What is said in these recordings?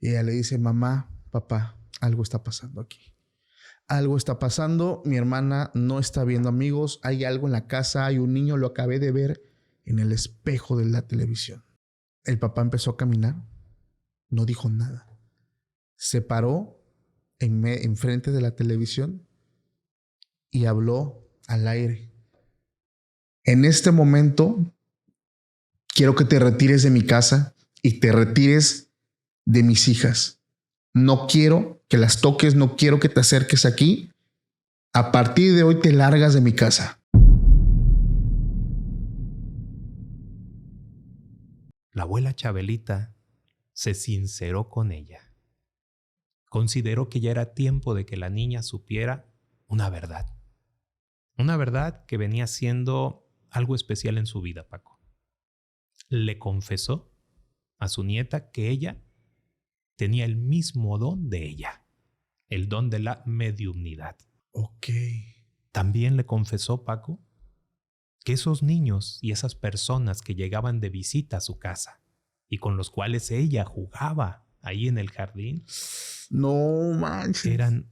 Y ella le dice, mamá, papá, algo está pasando aquí. Algo está pasando, mi hermana no está viendo amigos, hay algo en la casa, hay un niño, lo acabé de ver en el espejo de la televisión. El papá empezó a caminar, no dijo nada. Se paró enfrente de la televisión y habló al aire. En este momento, quiero que te retires de mi casa y te retires de mis hijas. No quiero que las toques, no quiero que te acerques aquí. A partir de hoy te largas de mi casa. La abuela Chabelita se sinceró con ella. Consideró que ya era tiempo de que la niña supiera una verdad. Una verdad que venía siendo algo especial en su vida, Paco. Le confesó a su nieta que ella tenía el mismo don de ella, el don de la mediumnidad. Ok. También le confesó, Paco, que esos niños y esas personas que llegaban de visita a su casa y con los cuales ella jugaba ahí en el jardín, no manches, eran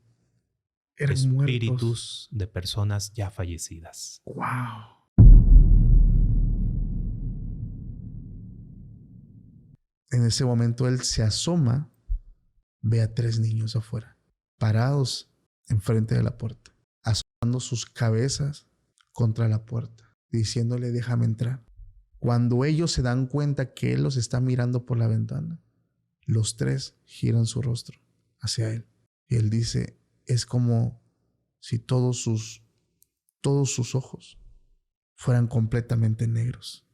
muertos espíritus de personas ya fallecidas. Wow. En ese momento él se asoma, ve a 3 niños afuera, parados enfrente de la puerta, asomando sus cabezas contra la puerta, diciéndole, déjame entrar. Cuando ellos se dan cuenta que él los está mirando por la ventana, los 3 giran su rostro hacia él. Y él dice, es como si todos sus ojos fueran completamente negros.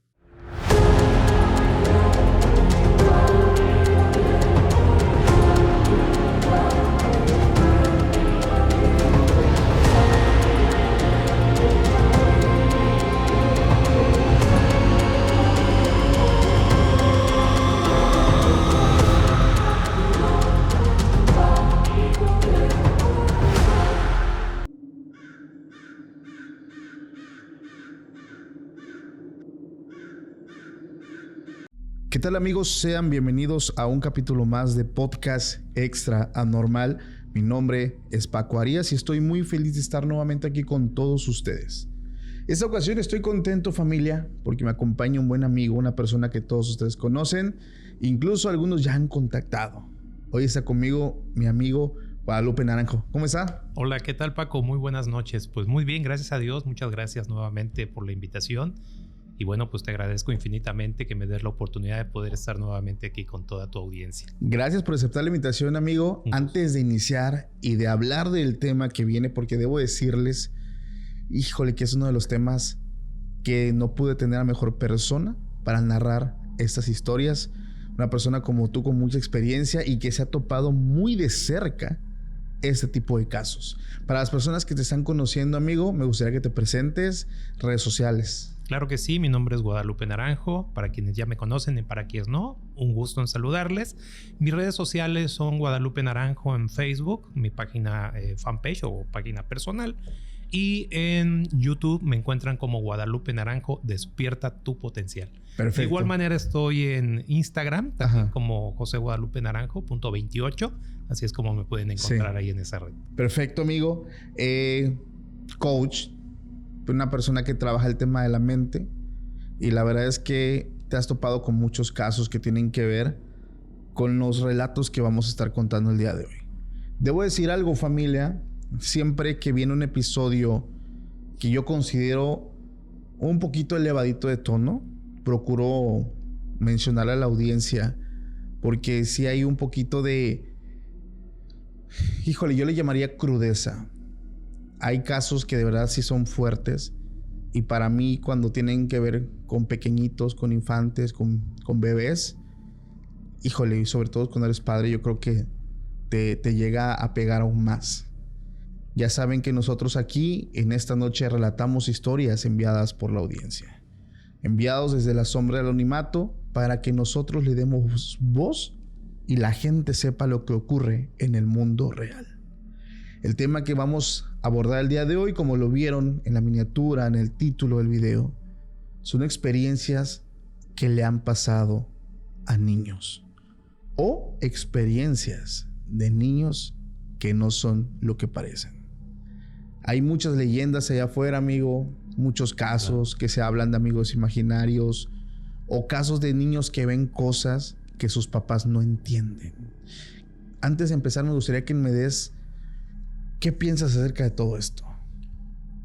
¿Qué tal, amigos? Sean bienvenidos a un capítulo más de Podcast Extra Anormal. Mi nombre es Paco Arias y estoy muy feliz de estar nuevamente aquí con todos ustedes. Esta ocasión estoy contento, familia, porque me acompaña un buen amigo, una persona que todos ustedes conocen, incluso algunos ya han contactado. Hoy está conmigo mi amigo Guadalupe Naranjo. ¿Cómo está? Hola, ¿qué tal, Paco? Muy buenas noches. Pues muy bien, gracias a Dios. Muchas gracias nuevamente por la invitación. Y bueno, pues te agradezco infinitamente que me des la oportunidad de poder estar nuevamente aquí con toda tu audiencia. Gracias por aceptar la invitación, amigo. Antes de iniciar y de hablar del tema que viene, porque debo decirles, híjole, que es uno de los temas que no pude tener a mejor persona para narrar estas historias. Una persona como tú con mucha experiencia y que se ha topado muy de cerca este tipo de casos. Para las personas que te están conociendo, amigo, me gustaría que te presentes, redes sociales. Claro que sí, mi nombre es Guadalupe Naranjo, para quienes ya me conocen y para quienes no, un gusto en saludarles. Mis redes sociales son Guadalupe Naranjo en Facebook, mi página fanpage o página personal, y en YouTube me encuentran como Guadalupe Naranjo, Despierta tu Potencial. Perfecto. De igual manera estoy en Instagram, también como José Guadalupe Naranjo, .28, así es como me pueden encontrar ahí en esa red. Perfecto, amigo. Coach, una persona que trabaja el tema de la mente, y la verdad es que te has topado con muchos casos que tienen que ver con los relatos que vamos a estar contando el día de hoy. Debo decir algo, familia, siempre que viene un episodio que yo considero un poquito elevadito de tono, procuro mencionar a la audiencia, porque si hay un poquito de, híjole, yo le llamaría crudeza. Hay casos que de verdad sí son fuertes, y para mí, cuando tienen que ver con pequeñitos, con infantes, con bebés, híjole, y sobre todo cuando eres padre, yo creo que te llega a pegar aún más. Ya saben que nosotros aquí en esta noche relatamos historias enviadas por la audiencia, enviados desde la sombra del anonimato, para que nosotros le demos voz y la gente sepa lo que ocurre en el mundo real. El tema que vamos a abordar el día de hoy, como lo vieron en la miniatura, en el título del video, son experiencias que le han pasado a niños. o experiencias de niños que no son lo que parecen. Hay muchas leyendas allá afuera, amigo, muchos casos que se hablan de amigos imaginarios o casos de niños que ven cosas que sus papás no entienden. Antes de empezar, me gustaría que me des qué piensas acerca de todo esto.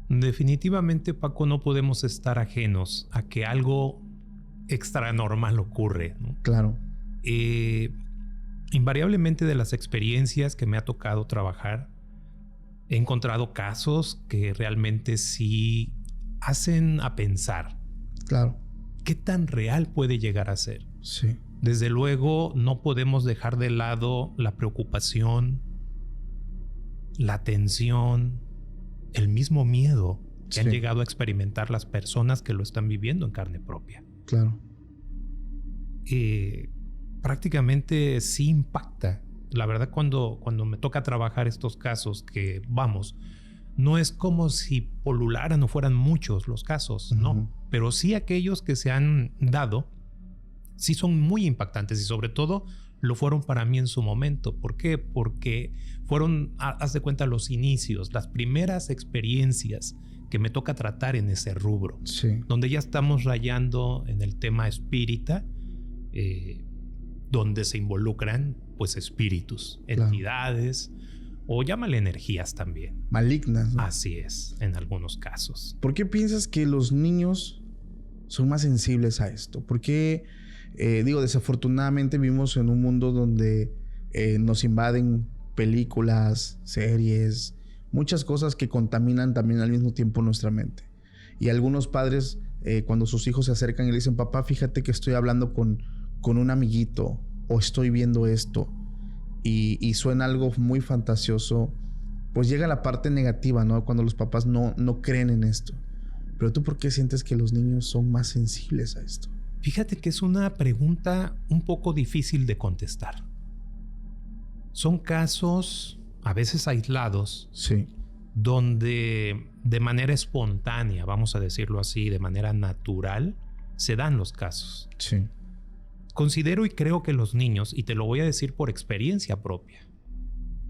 Definitivamente, Paco, no podemos estar ajenos a que algo extranormal ocurre, ¿no? Claro. Invariablemente, de las experiencias que me ha tocado trabajar, he encontrado casos que realmente sí hacen a pensar. Claro. ¿Qué tan real puede llegar a ser? Sí. Desde luego, no podemos dejar de lado la preocupación, la tensión, el mismo miedo que han llegado a experimentar las personas que lo están viviendo en carne propia. Claro. Prácticamente sí impacta. La verdad, cuando me toca trabajar estos casos, que vamos, no es como si polularan o fueran muchos los casos, no. Pero sí aquellos que se han dado, sí son muy impactantes y sobre todo lo fueron para mí en su momento. ¿Por qué? Porque fueron, haz de cuenta, los inicios, las primeras experiencias que me toca tratar en ese rubro. Sí. Donde ya estamos rayando en el tema espírita, donde se involucran pues espíritus, entidades, o llámale energías también. Malignas, ¿no? Así es, en algunos casos. ¿Por qué piensas que los niños son más sensibles a esto? ¿Por qué? Desafortunadamente vivimos en un mundo donde nos invaden películas, series, muchas cosas que contaminan también al mismo tiempo nuestra mente. Y algunos padres, cuando sus hijos se acercan y le dicen, papá, fíjate que estoy hablando con un amiguito o estoy viendo esto, y suena algo muy fantasioso, pues llega la parte negativa, ¿no? Cuando los papás no creen en esto. Pero ¿tú por qué sientes que los niños son más sensibles a esto? Fíjate que es una pregunta un poco difícil de contestar. Son casos a veces aislados, sí, donde de manera espontánea, vamos a decirlo así, de manera natural, se dan los casos. Sí. Considero y creo que los niños, y te lo voy a decir por experiencia propia,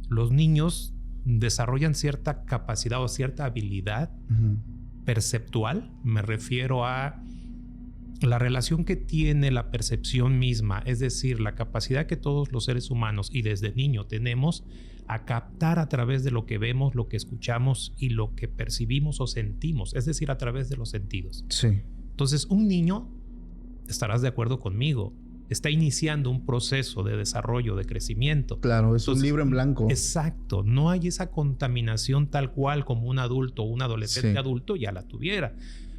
los niños desarrollan cierta capacidad o cierta habilidad perceptual. Me refiero a la relación que tiene la percepción misma, es decir, la capacidad que todos los seres humanos y desde niño tenemos a captar a través de lo que vemos, lo que escuchamos y lo que percibimos o sentimos, es decir, a través de los sentidos. Sí. Entonces, un niño, estarás de acuerdo conmigo, está iniciando un proceso de desarrollo, de crecimiento. Claro, es un libro en blanco. Exacto, no hay esa contaminación tal cual como un adulto o un adolescente adulto ya la tuviera,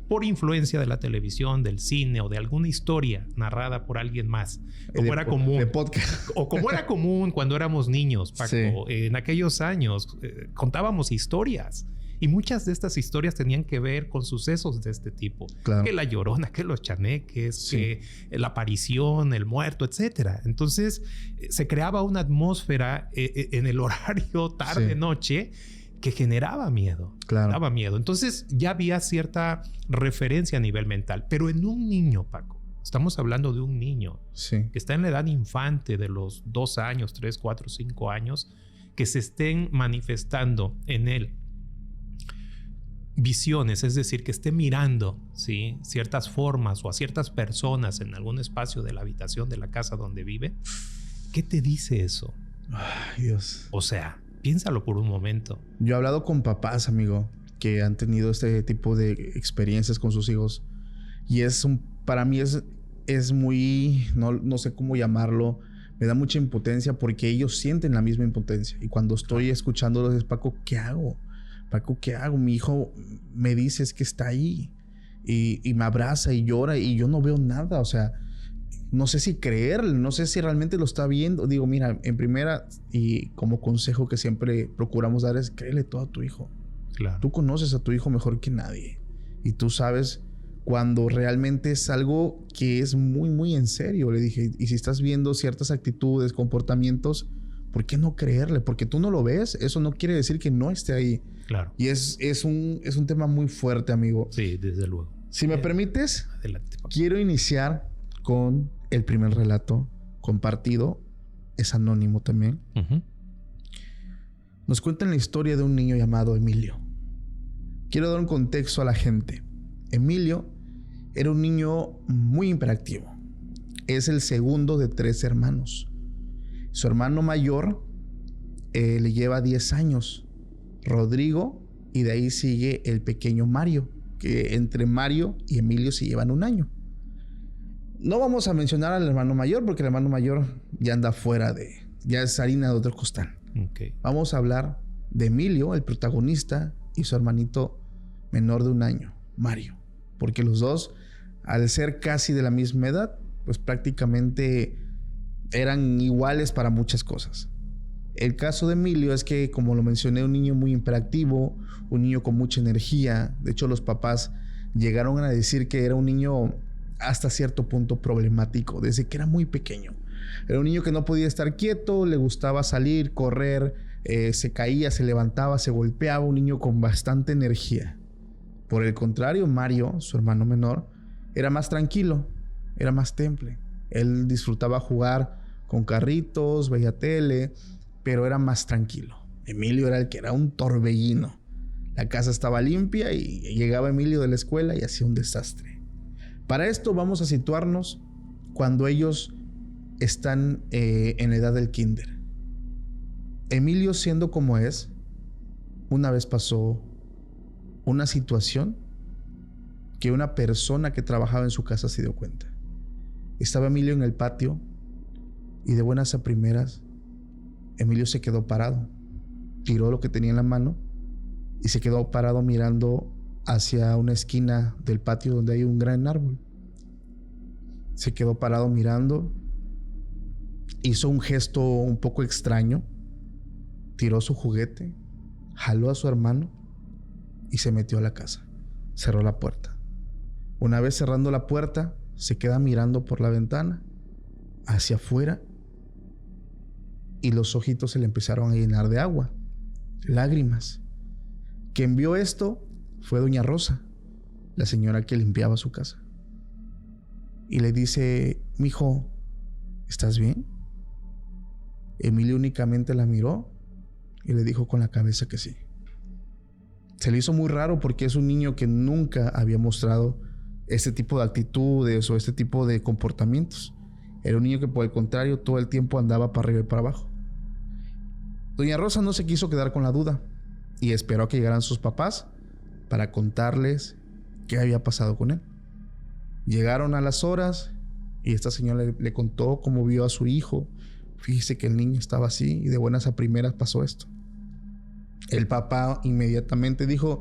por influencia de la televisión, del cine o de alguna historia narrada por alguien más, como era común. De podcast. O como era común cuando éramos niños, Paco. Sí. En aquellos años contábamos historias. Y muchas de estas historias tenían que ver con sucesos de este tipo. Claro. Que la Llorona, que los chaneques, que la aparición, el muerto, etc. Entonces se creaba una atmósfera en el horario tarde-noche que generaba miedo. Claro. Daba miedo. Entonces ya había cierta referencia a nivel mental. Pero en un niño, Paco, estamos hablando de un niño que está en la edad infante de los 2 años, 3, 4, 5 años, que se estén manifestando en él visiones, es decir, que esté mirando, ¿sí?, ciertas formas o a ciertas personas en algún espacio de la habitación de la casa donde vive. ¿Qué te dice eso? Ay, Dios. O sea, piénsalo por un momento. Yo he hablado con papás, amigo, que han tenido este tipo de experiencias con sus hijos y para mí es muy, no sé cómo llamarlo, me da mucha impotencia porque ellos sienten la misma impotencia y cuando estoy escuchándolos es, Paco, ¿qué hago? Paco, ¿qué hago? Mi hijo me dice es que está ahí y me abraza y llora y yo no veo nada. O sea, no sé si creerle, no sé si realmente lo está viendo. Digo, mira, en primera y como consejo que siempre procuramos dar es créele todo a tu hijo. Claro. Tú conoces a tu hijo mejor que nadie y tú sabes cuando realmente es algo que es muy, muy en serio. Le dije, y si estás viendo ciertas actitudes, comportamientos, ¿por qué no creerle? Porque tú no lo ves, eso no quiere decir que no esté ahí. Claro. Y es un tema muy fuerte, amigo. Sí, desde luego. Si me permites, adelante, Paco. Quiero iniciar con el primer relato compartido es anónimo también. Nos cuentan la historia de un niño llamado Emilio. Quiero dar un contexto a la gente. Emilio era un niño muy hiperactivo. Es el segundo de 3 hermanos. Su hermano mayor le lleva 10 años, Rodrigo, y de ahí sigue el pequeño Mario, que entre Mario y Emilio se llevan 1 año. No vamos a mencionar al hermano mayor porque el hermano mayor ya anda ya es harina de otro costal. Okay. Vamos a hablar de Emilio, el protagonista, y su hermanito menor de 1 año, Mario, porque los dos, al ser casi de la misma edad, pues prácticamente eran iguales para muchas cosas. El caso de Emilio es que, como lo mencioné, un niño muy hiperactivo, un niño con mucha energía. De hecho, los papás llegaron a decir que era un niño hasta cierto punto problemático, desde que era muy pequeño. Era un niño que no podía estar quieto, le gustaba salir, correr, se caía, se levantaba, se golpeaba, un niño con bastante energía. Por el contrario, Mario, su hermano menor, era más tranquilo, era más temple. Él disfrutaba jugar con carritos, veía tele, pero era más tranquilo. Emilio era el que era un torbellino. La casa estaba limpia y llegaba Emilio de la escuela y hacía un desastre. Para esto vamos a situarnos cuando ellos están en la edad del kinder. Emilio, siendo como es, una vez pasó una situación que una persona que trabajaba en su casa se dio cuenta. Estaba Emilio en el patio y de buenas a primeras Emilio se quedó parado, tiró lo que tenía en la mano y se quedó parado mirando hacia una esquina del patio donde hay un gran árbol. Se quedó parado mirando, hizo un gesto un poco extraño, tiró su juguete, jaló a su hermano y se metió a la casa. Cerró la puerta. Una vez cerrando la puerta, se queda mirando por la ventana hacia afuera y los ojitos se le empezaron a llenar de agua, lágrimas. Quien vio esto fue doña Rosa, la señora que limpiaba su casa. Y le dice: mijo, ¿estás bien? Emilio únicamente la miró y le dijo con la cabeza que sí. Se le hizo muy raro porque es un niño que nunca había mostrado este tipo de actitudes o este tipo de comportamientos. Era un niño que, por el contrario, todo el tiempo andaba para arriba y para abajo. Doña Rosa no se quiso quedar con la duda y esperó a que llegaran sus papás para contarles qué había pasado con él. Llegaron a las horas y esta señora le contó cómo vio a su hijo. Fíjese que el niño estaba así y de buenas a primeras pasó esto. El papá inmediatamente dijo: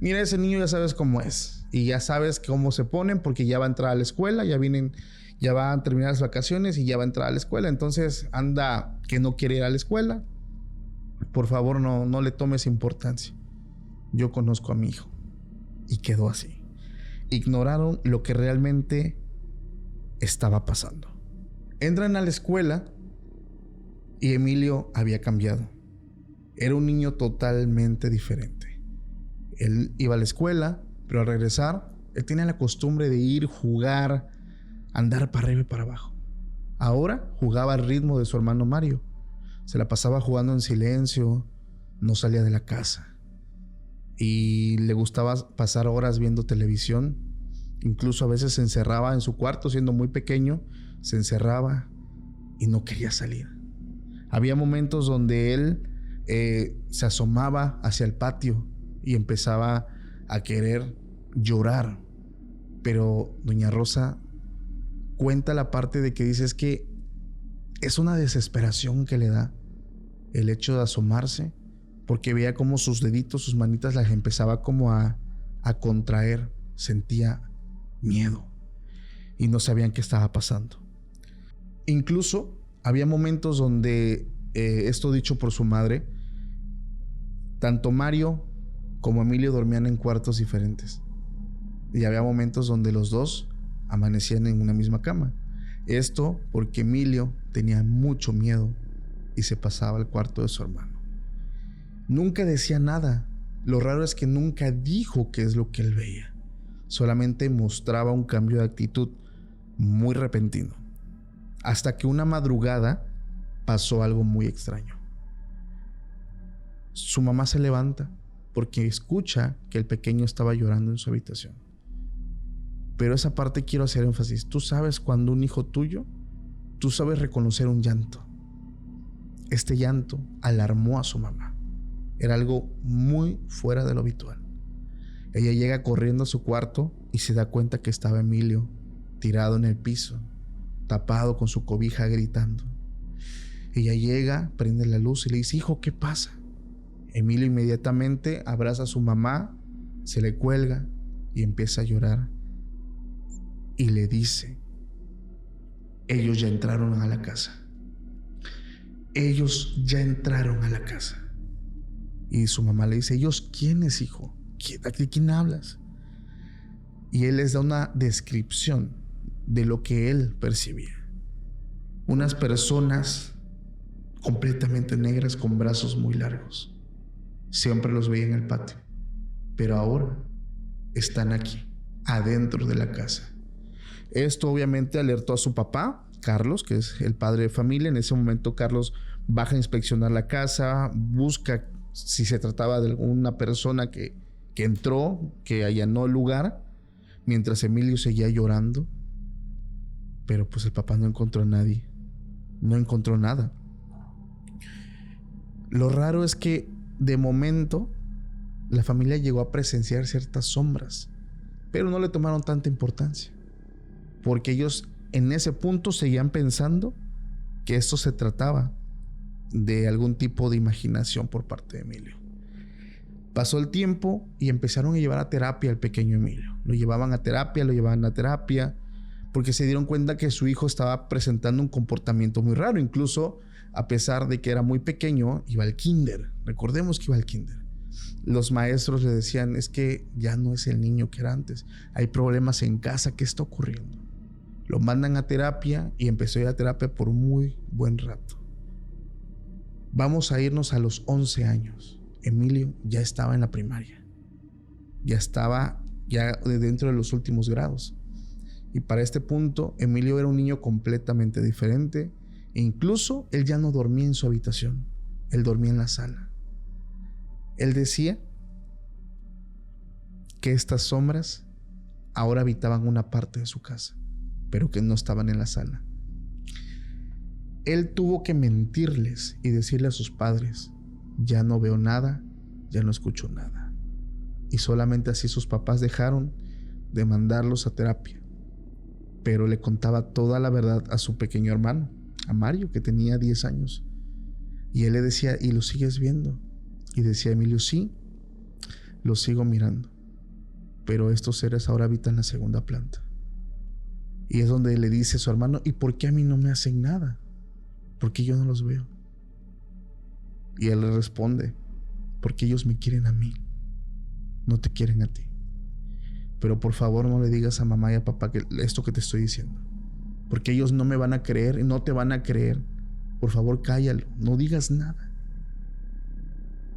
mira, ese niño ya sabes cómo es y ya sabes cómo se ponen porque ya va a entrar a la escuela, ya va a terminar las vacaciones y ya va a entrar a la escuela. Entonces anda que no quiere ir a la escuela. Por favor, no le tomes importancia. Yo conozco a mi hijo. Y quedó así. Ignoraron lo que realmente estaba pasando. Entran a la escuela y Emilio había cambiado. Era un niño totalmente diferente. Él iba a la escuela, pero al regresar, él tenía la costumbre de ir, jugar, andar para arriba y para abajo. Ahora jugaba al ritmo de su hermano Mario. Se la pasaba jugando en silencio, no salía de la casa. Y le gustaba pasar horas viendo televisión. Incluso a veces se encerraba en su cuarto, siendo muy pequeño, se encerraba y no quería salir. Había momentos donde él se asomaba hacia el patio y empezaba a querer llorar. Pero doña Rosa cuenta la parte de que dice es que es una desesperación que le da el hecho de asomarse, porque veía como sus deditos, sus manitas las empezaba como a contraer. Sentía miedo y no sabían qué estaba pasando. Incluso había momentos donde, esto dicho por su madre, tanto Mario como Emilio dormían en cuartos diferentes. Y había momentos donde los dos amanecían en una misma cama. Esto porque Emilio tenía mucho miedo y se pasaba al cuarto de su hermano. Nunca decía nada. Lo raro es que nunca dijo qué es lo que él veía. Solamente mostraba un cambio de actitud muy repentino. Hasta que una madrugada pasó algo muy extraño. Su mamá se levanta porque escucha que el pequeño estaba llorando en su habitación. Pero esa parte quiero hacer énfasis. Tú sabes cuando un hijo tuyo, tú sabes reconocer un llanto. Este llanto alarmó a su mamá. Era algo muy fuera de lo habitual. Ella llega corriendo a su cuarto y se da cuenta que estaba Emilio tirado en el piso, tapado con su cobija, gritando. Ella llega, prende la luz y le dice: hijo, ¿qué pasa? Emilio inmediatamente abraza a su mamá, se le cuelga y empieza a llorar. Y le dice: ellos ya entraron a la casa. Ellos ya entraron a la casa. Y su mamá le dice: ¿ellos quiénes, hijo? ¿De quién hablas? Y él les da una descripción de lo que él percibía. Unas personas completamente negras con brazos muy largos. Siempre los veía en el patio, pero ahora están aquí, adentro de la casa. Esto obviamente alertó a su papá, Carlos, que es el padre de familia. En ese momento Carlos baja a inspeccionar la casa, busca si se trataba de alguna persona que entró, que allanó el lugar, mientras Emilio seguía llorando. Pero pues el papá no encontró a nadie, no encontró nada. Lo raro es que de momento la familia llegó a presenciar ciertas sombras, pero no le tomaron tanta importancia, porque ellos en ese punto seguían pensando que esto se trataba de algún tipo de imaginación por parte de Emilio. Pasó el tiempo y empezaron a llevar a terapia al pequeño Emilio. Lo llevaban a terapia, porque se dieron cuenta que su hijo estaba presentando un comportamiento muy raro. Incluso a pesar de que era muy pequeño, iba al kinder. Recordemos que iba al kinder. Los maestros le decían: es que ya no es el niño que era antes. Hay problemas en casa. ¿Qué está ocurriendo? Lo mandan a terapia y empezó a ir a terapia por muy buen rato. Vamos a irnos a los 11 años. Emilio ya estaba en la primaria. Ya estaba dentro de los últimos grados. Y para este punto, Emilio era un niño completamente diferente. E incluso él ya no dormía en su habitación. Él dormía en la sala. Él decía que estas sombras ahora habitaban una parte de su casa, pero que no estaban en la sala. Él tuvo que mentirles y decirle a sus padres: ya no veo nada, ya no escucho nada. Y solamente así sus papás dejaron de mandarlos a terapia. Pero le contaba toda la verdad a su pequeño hermano, a Mario, que tenía 10 años. Y él le decía: ¿y lo sigues viendo? Y decía Emilio: sí, lo sigo mirando, pero estos seres ahora habitan la segunda planta. Y es donde le dice a su hermano: ¿y por qué a mí no me hacen nada? ¿Por qué yo no los veo? Y él le responde: porque ellos me quieren a mí, no te quieren a ti. Pero por favor no le digas a mamá y a papá esto que te estoy diciendo, porque ellos no me van a creer y no te van a creer. Por favor, cállalo, no digas nada.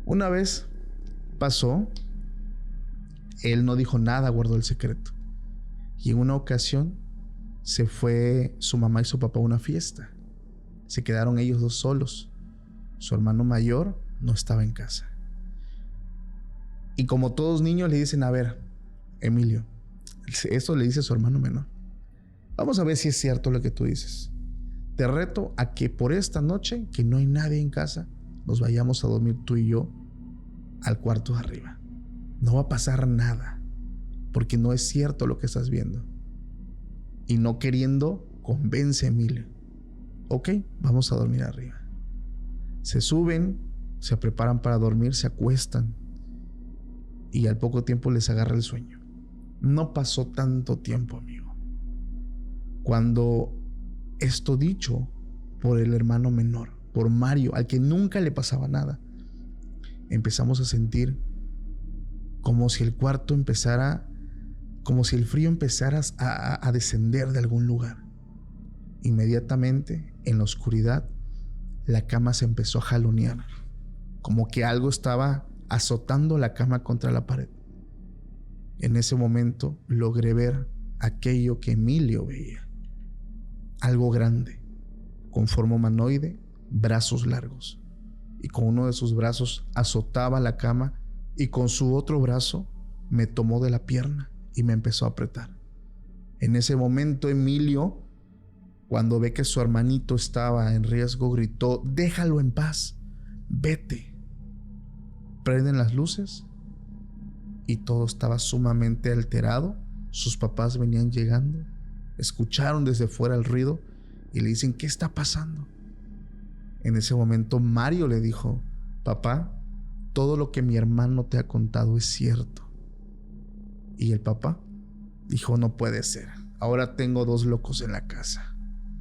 Una vez pasó, él no dijo nada, guardó el secreto. Y en una ocasión se fue su mamá y su papá a una fiesta. Se quedaron ellos dos solos. Su hermano mayor no estaba en casa. Y como todos niños le dicen: a ver, Emilio, esto le dice a su hermano menor, vamos a ver si es cierto lo que tú dices. Te reto a que por esta noche, que no hay nadie en casa, nos vayamos a dormir tú y yo al cuarto de arriba. No va a pasar nada, porque no es cierto lo que estás viendo. Y no queriendo, convence a Emilio: ok, vamos a dormir arriba. Se suben, se preparan para dormir, se acuestan y al poco tiempo les agarra el sueño. No pasó tanto tiempo, amigo, cuando esto dicho por el hermano menor, por Mario, al que nunca le pasaba nada, empezamos a sentir como si el cuarto empezara, como si el frío empezara a descender de algún lugar. Inmediatamente, en la oscuridad, la cama se empezó a jalonear, como que algo estaba azotando la cama contra la pared. En ese momento logré ver aquello que Emilio veía. Algo grande, con forma humanoide, brazos largos, y con uno de sus brazos azotaba la cama y con su otro brazo me tomó de la pierna y me empezó a apretar. En ese momento Emilio, cuando ve que su hermanito estaba en riesgo, gritó: déjalo en paz, vete. Prenden las luces y todo estaba sumamente alterado. Sus papás venían llegando, escucharon desde fuera el ruido y le dicen: ¿qué está pasando? En ese momento Mario le dijo: papá, todo lo que mi hermano te ha contado es cierto. Y el papá dijo: no puede ser, ahora tengo 2 locos en la casa.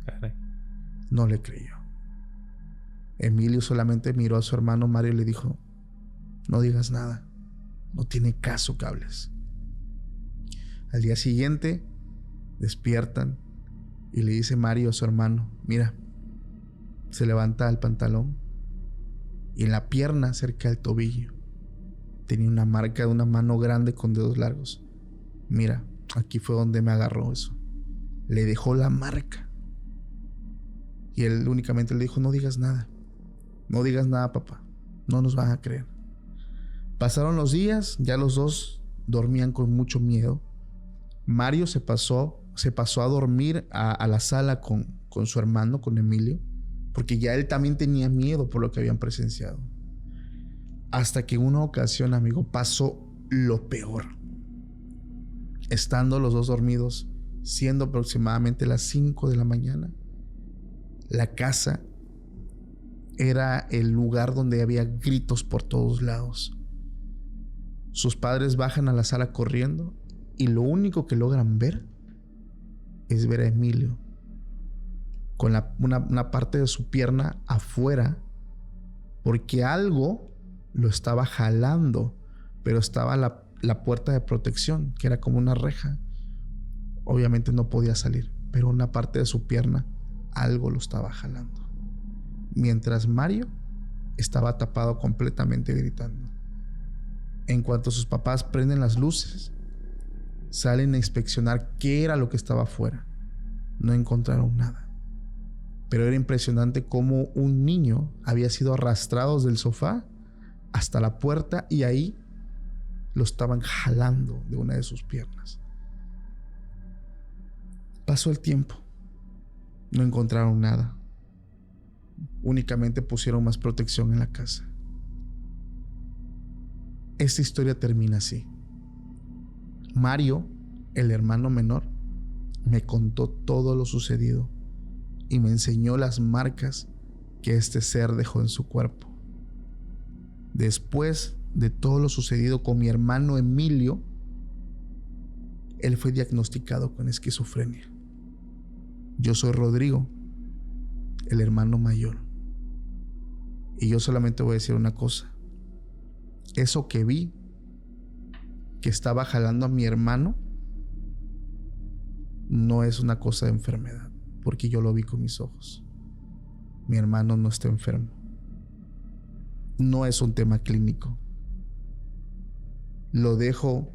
Caray. No le creyó. Emilio solamente miró a su hermano Mario y le dijo: no digas nada, no tiene caso que hables. Al día siguiente despiertan y le dice Mario a su hermano: mira. Se levanta el pantalón y en la pierna, cerca del tobillo, tenía una marca de una mano grande con dedos largos. Mira, aquí fue donde me agarró eso. Le dejó la marca. Y él únicamente le dijo: no digas nada. No digas nada, papá. No nos van a creer. Pasaron los días, ya los dos dormían con mucho miedo. Mario se pasó a dormir a la sala con su hermano, con Emilio, porque ya él también tenía miedo por lo que habían presenciado. Hasta que en una ocasión, amigo, pasó lo peor. Estando los dos dormidos, siendo aproximadamente las 5 de la mañana, la casa era el lugar donde había gritos por todos lados. Sus padres bajan a la sala corriendo y lo único que logran ver es ver a Emilio con una parte de su pierna afuera, porque algo lo estaba jalando, pero estaba la puerta de protección, que era como una reja. Obviamente no podía salir, pero una parte de su pierna, algo lo estaba jalando. Mientras Mario estaba tapado completamente gritando. En cuanto sus papás prenden las luces, salen a inspeccionar qué era lo que estaba afuera. No encontraron nada. Pero era impresionante cómo un niño había sido arrastrado desde el sofá hasta la puerta y ahí lo estaban jalando de una de sus piernas. Pasó el tiempo. No encontraron nada. Únicamente pusieron más protección en la casa. Esta historia termina así. Mario, el hermano menor, me contó todo lo sucedido y me enseñó las marcas que este ser dejó en su cuerpo. Después de todo lo sucedido con mi hermano Emilio, él fue diagnosticado con esquizofrenia. Yo soy Rodrigo, el hermano mayor. Y yo solamente voy a decir una cosa. Eso que vi, que estaba jalando a mi hermano, no es una cosa de enfermedad, porque yo lo vi con mis ojos. Mi hermano no está enfermo. No es un tema clínico. Lo dejo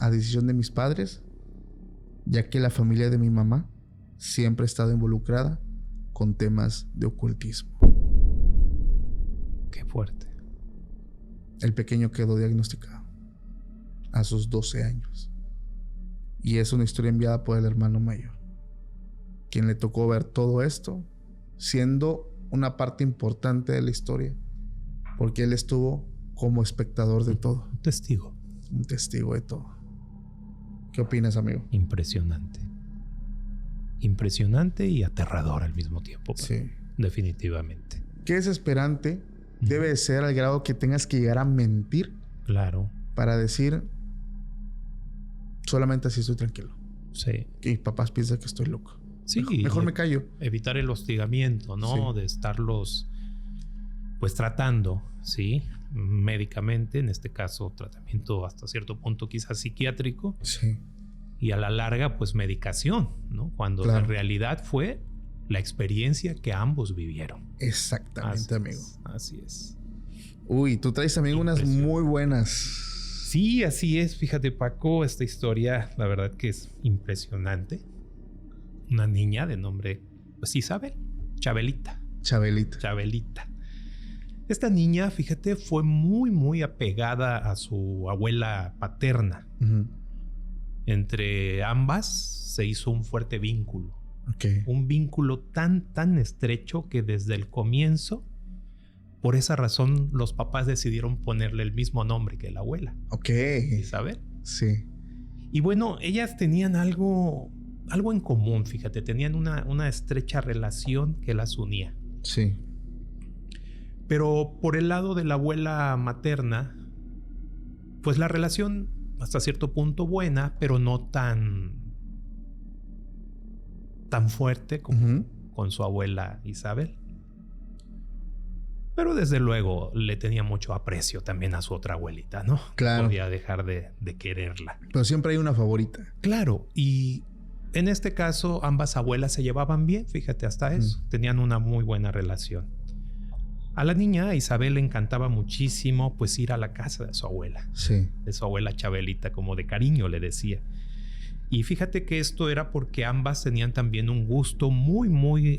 a decisión de mis padres, ya que la familia de mi mamá siempre ha estado involucrada con temas de ocultismo. Qué fuerte. El pequeño quedó diagnosticado a sus 12 años. Y es una historia enviada por el hermano mayor, quien le tocó ver todo esto, siendo una parte importante de la historia, porque él estuvo como espectador de todo. Un testigo. Un testigo de todo. ¿Qué opinas, amigo? Impresionante. Impresionante y aterrador al mismo tiempo. Sí. Definitivamente. Qué desesperante debe de ser al grado que tengas que llegar a mentir. Claro. Para decir: solamente así estoy tranquilo. Sí. Que mis papás piensan que estoy loco. Sí. Mejor me callo. Evitar el hostigamiento, ¿no? Sí. De estarlos, pues, tratando, ¿sí? Médicamente, en este caso, tratamiento hasta cierto punto quizás psiquiátrico. Sí. Y a la larga, pues, medicación, ¿no? Cuando en realidad fue la experiencia que ambos vivieron. Exactamente, amigo. Así es. Uy, tú traes también unas muy buenas. Sí, así es. Fíjate, Paco, esta historia, la verdad que es impresionante. Una niña de nombre, pues, Isabel, Chabelita. Chabelita. Chabelita. Esta niña, fíjate, fue muy, muy apegada a su abuela paterna. Uh-huh. Entre ambas se hizo un fuerte vínculo. Okay. Un vínculo tan estrecho que desde el comienzo, por esa razón, los papás decidieron ponerle el mismo nombre que la abuela. Ok. Isabel. Sí. Y bueno, ellas tenían algo en común, fíjate. Tenían una estrecha relación que las unía. Sí. Pero por el lado de la abuela materna, pues la relación hasta cierto punto buena, pero no tan fuerte como con su abuela Isabel. Pero desde luego le tenía mucho aprecio también a su otra abuelita, ¿no? Claro. No podía dejar de quererla. Pero siempre hay una favorita. Claro, y en este caso ambas abuelas se llevaban bien, fíjate, hasta eso. Tenían una muy buena relación. A la niña, a Isabel, le encantaba muchísimo pues ir a la casa de su abuela. Sí. De su abuela Chabelita, como de cariño le decía. Y fíjate que esto era porque ambas tenían también un gusto muy, muy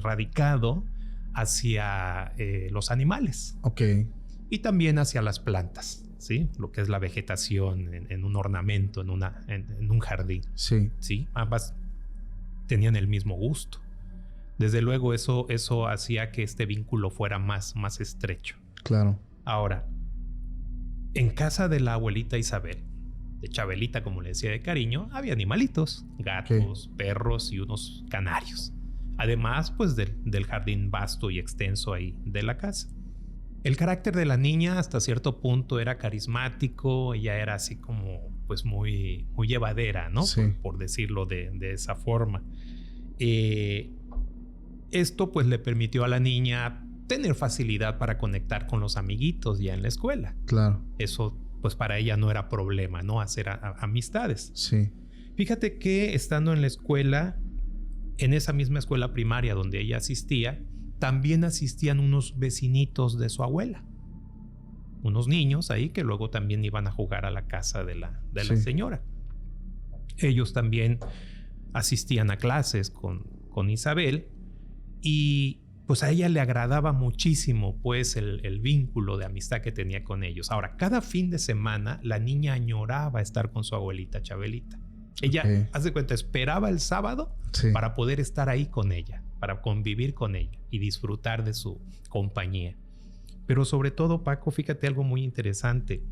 radicado hacia los animales. Ok. Y también hacia las plantas, ¿sí? Lo que es la vegetación en un ornamento, en un jardín. Sí. Sí, ambas tenían el mismo gusto. Desde luego eso hacía que este vínculo fuera más estrecho. Claro. Ahora, en casa de la abuelita Isabel, de Chabelita, como le decía de cariño, había animalitos, gatos, perros y unos canarios. Además, pues del jardín vasto y extenso ahí de la casa. El carácter de la niña hasta cierto punto era carismático, ella era así como pues muy llevadera, ¿no? Sí. Por decirlo de esa forma. Esto pues le permitió a la niña tener facilidad para conectar con los amiguitos ya en la escuela. Claro. Eso pues para ella no era problema, ¿no? Hacer amistades. Sí. Fíjate que estando en la escuela, en esa misma escuela primaria donde ella asistía, también asistían unos vecinitos de su abuela. Unos niños ahí que luego también iban a jugar a la casa de la señora. Ellos también asistían a clases con Isabel y pues a ella le agradaba muchísimo pues el vínculo de amistad que tenía con ellos. Ahora, cada fin de semana la niña añoraba estar con su abuelita Chabelita. Ella, haz de cuenta, esperaba el sábado para poder estar ahí con ella, para convivir con ella y disfrutar de su compañía. Pero sobre todo, Paco, fíjate algo muy interesante.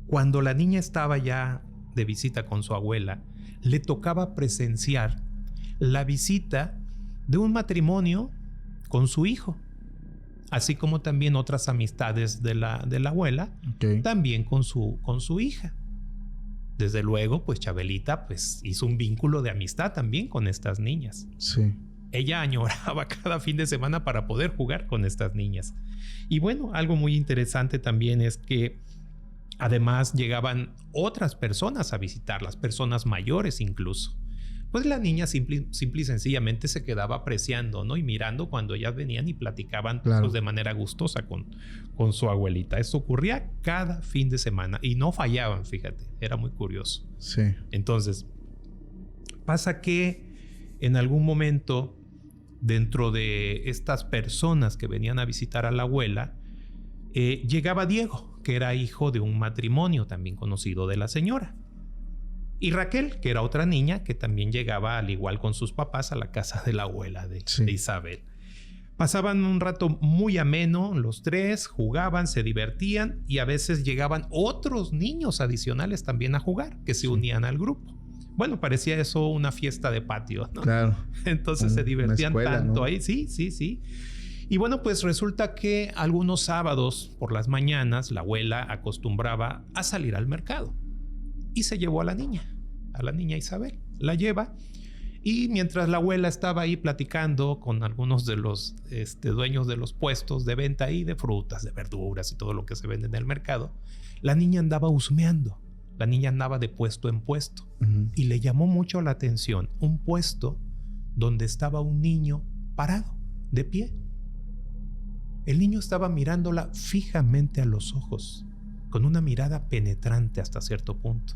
Cuando la niña estaba ya de visita con su abuela, le tocaba presenciar la visita de un matrimonio con su hijo, así como también otras amistades de la abuela, también con su hija. Desde luego, pues Chabelita pues hizo un vínculo de amistad también con estas niñas. Sí. Ella añoraba cada fin de semana para poder jugar con estas niñas. Y bueno, algo muy interesante también es que además llegaban otras personas a visitarlas, personas mayores incluso. Pues la niña simple y sencillamente se quedaba apreciando, ¿no? Y mirando cuando ellas venían y platicaban pues, de manera gustosa con su abuelita. Eso ocurría cada fin de semana y no fallaban, fíjate. Era muy curioso. Sí. Entonces, pasa que en algún momento, dentro de estas personas que venían a visitar a la abuela, llegaba Diego, que era hijo de un matrimonio también conocido de la señora. Y Raquel, que era otra niña que también llegaba al igual con sus papás a la casa de la abuela de Isabel. Pasaban un rato muy ameno los tres, jugaban, se divertían y a veces llegaban otros niños adicionales también a jugar que se unían al grupo. Bueno, parecía eso una fiesta de patio, ¿no? Claro. Entonces se divertían tanto, ¿no? Ahí. Sí. Y bueno, pues resulta que algunos sábados por las mañanas la abuela acostumbraba a salir al mercado. Y se llevó a la niña Isabel. La lleva y mientras la abuela estaba ahí platicando con algunos de los dueños de los puestos de venta ahí de frutas, de verduras y todo lo que se vende en el mercado, la niña andaba husmeando. La niña andaba de puesto en puesto. Y le llamó mucho la atención un puesto donde estaba un niño parado, de pie. El niño estaba mirándola fijamente a los ojos, con una mirada penetrante hasta cierto punto.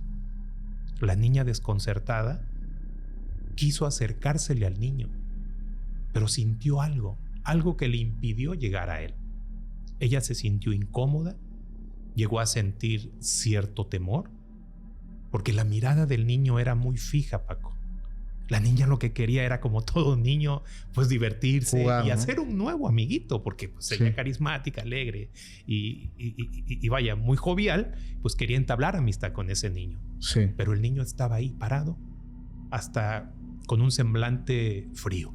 La niña, desconcertada, quiso acercársele al niño, pero sintió algo que le impidió llegar a él. Ella se sintió incómoda, llegó a sentir cierto temor, porque la mirada del niño era muy fija, Paco. La niña lo que quería era, como todo niño, pues divertirse, jugar, y hacer un nuevo amiguito, porque pues ella carismática, alegre y vaya, muy jovial, pues quería entablar amistad con ese niño. Sí. Pero el niño estaba ahí parado, hasta con un semblante frío.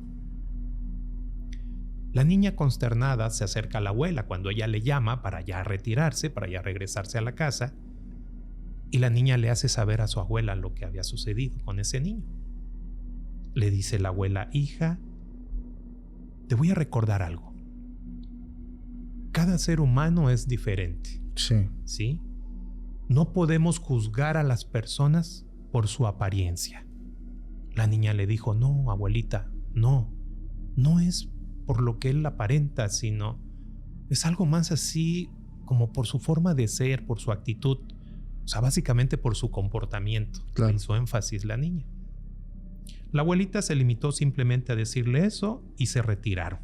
La niña, consternada, se acerca a la abuela cuando ella le llama para ya retirarse, para ya regresarse a la casa, y la niña le hace saber a su abuela lo que había sucedido con ese niño. Le dice la abuela: hija, te voy a recordar algo. Cada ser humano es diferente. Sí. ¿Sí? No podemos juzgar a las personas por su apariencia. La niña le dijo: no, abuelita, no es por lo que él aparenta, sino es algo más así como por su forma de ser, por su actitud, o sea, básicamente por su comportamiento. Claro. Le hizo énfasis la niña. La abuelita se limitó simplemente a decirle eso y se retiraron.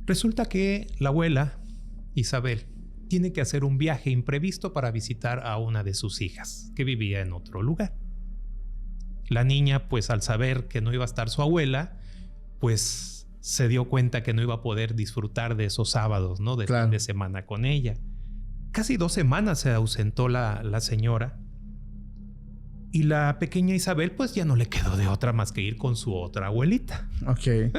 Resulta que la abuela, Isabel, tiene que hacer un viaje imprevisto para visitar a una de sus hijas, que vivía en otro lugar. La niña, pues al saber que no iba a estar su abuela, pues se dio cuenta que no iba a poder disfrutar de esos sábados, ¿no? De fin de semana con ella. Casi 2 semanas se ausentó la señora. Y la pequeña Isabel, pues ya no le quedó de otra más que ir con su otra abuelita. Ok.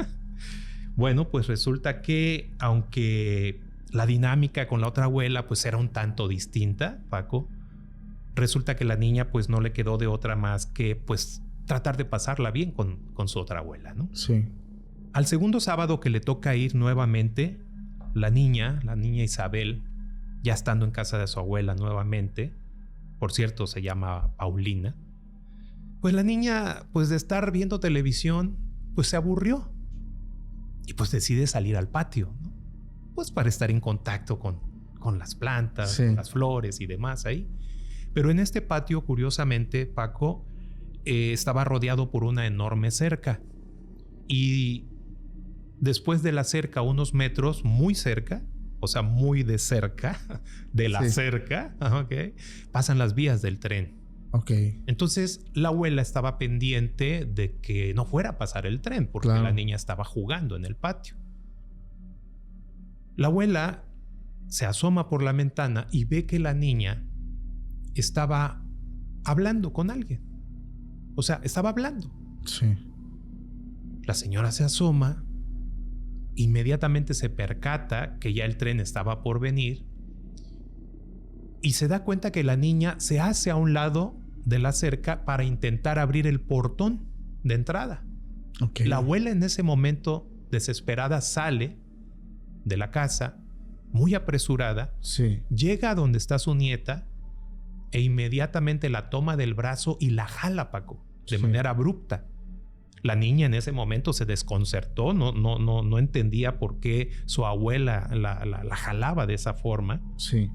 Bueno, pues resulta que aunque la dinámica con la otra abuela pues era un tanto distinta, Paco, resulta que la niña pues no le quedó de otra más que pues tratar de pasarla bien con su otra abuela, ¿no? Sí. Al segundo sábado que le toca ir nuevamente, la niña Isabel, ya estando en casa de su abuela nuevamente, por cierto se llama Paulina, pues la niña, pues de estar viendo televisión, pues se aburrió y pues decide salir al patio, ¿no? Pues para estar en contacto con las plantas, con las flores y demás ahí. Pero en este patio, curiosamente, Paco, estaba rodeado por una enorme cerca. Y después de la cerca, unos metros, muy cerca, o sea, muy de cerca, de la cerca, okay, pasan las vías del tren. Okay. Entonces, la abuela estaba pendiente de que no fuera a pasar el tren, porque la niña estaba jugando en el patio. La abuela se asoma por la ventana y ve que la niña estaba hablando con alguien. O sea, estaba hablando. Sí. La señora se asoma, inmediatamente se percata que ya el tren estaba por venir y se da cuenta que la niña se hace a un lado de la cerca para intentar abrir el portón de entrada. Okay. La abuela en ese momento, desesperada, sale de la casa, muy apresurada, llega a donde está su nieta e inmediatamente la toma del brazo y la jala, Paco, de manera abrupta. La niña en ese momento se desconcertó, no entendía por qué su abuela la jalaba de esa forma. Sí.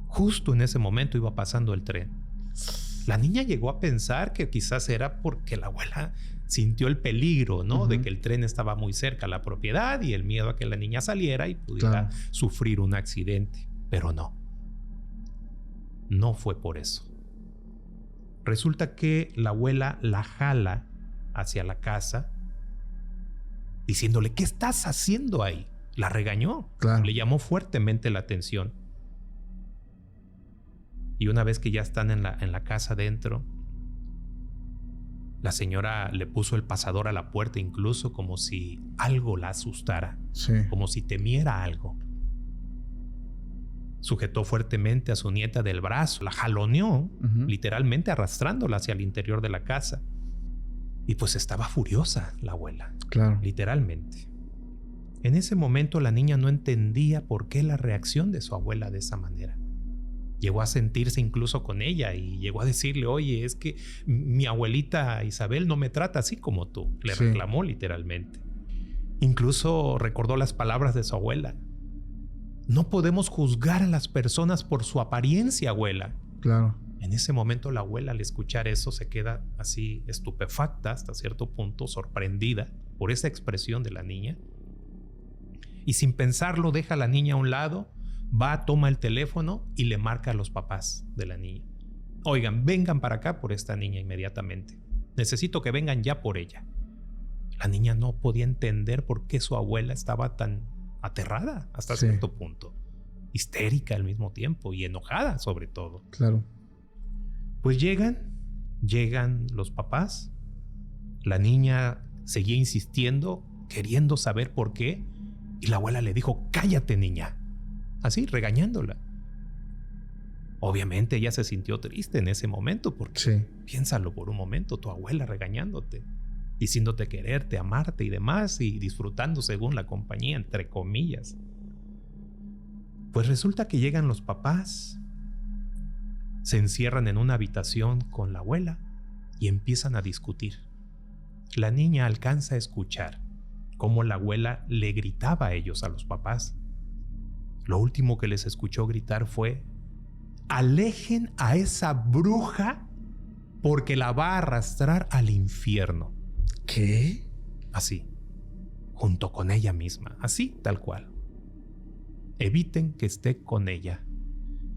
Justo en ese momento iba pasando el tren. La niña llegó a pensar que quizás era porque la abuela sintió el peligro, ¿no? De que el tren estaba muy cerca a la propiedad y el miedo a que la niña saliera y pudiera sufrir un accidente. Pero no fue por eso. Resulta que la abuela la jala hacia la casa diciéndole: ¿qué estás haciendo ahí? La regañó, le llamó fuertemente la atención. Y una vez que ya están en la casa dentro, la señora le puso el pasador a la puerta, incluso como si algo la asustara, como si temiera algo. Sujetó fuertemente a su nieta del brazo, la jaloneó, literalmente arrastrándola hacia el interior de la casa. Y pues estaba furiosa la abuela, literalmente. En ese momento la niña no entendía por qué la reacción de su abuela de esa manera. Llegó a sentirse incluso con ella y llegó a decirle: oye, es que mi abuelita Isabel no me trata así como tú. Le reclamó literalmente. Incluso recordó las palabras de su abuela: no podemos juzgar a las personas por su apariencia, abuela. En ese momento la abuela, al escuchar eso, se queda así estupefacta hasta cierto punto, sorprendida por esa expresión de la niña. Y sin pensarlo, deja a la niña a un lado, va, toma el teléfono y le marca a los papás de la niña. Oigan, vengan para acá por esta niña inmediatamente. Necesito que vengan ya por ella. La niña no podía entender por qué su abuela estaba tan aterrada hasta cierto punto. Histérica al mismo tiempo y enojada sobre todo. Claro. Pues llegan los papás. La niña seguía insistiendo, queriendo saber por qué. Y la abuela le dijo, cállate, niña. Así, regañándola. Obviamente ella se sintió triste en ese momento porque piénsalo por un momento, tu abuela regañándote, diciéndote quererte, amarte y demás, y disfrutando según la compañía, entre comillas. Pues resulta que llegan los papás, se encierran en una habitación con la abuela y empiezan a discutir. La niña alcanza a escuchar cómo la abuela le gritaba a ellos, a los papás. Lo último que les escuchó gritar fue: alejen a esa bruja porque la va a arrastrar al infierno. ¿Qué? Así, junto con ella misma, así, tal cual. Eviten que esté con ella.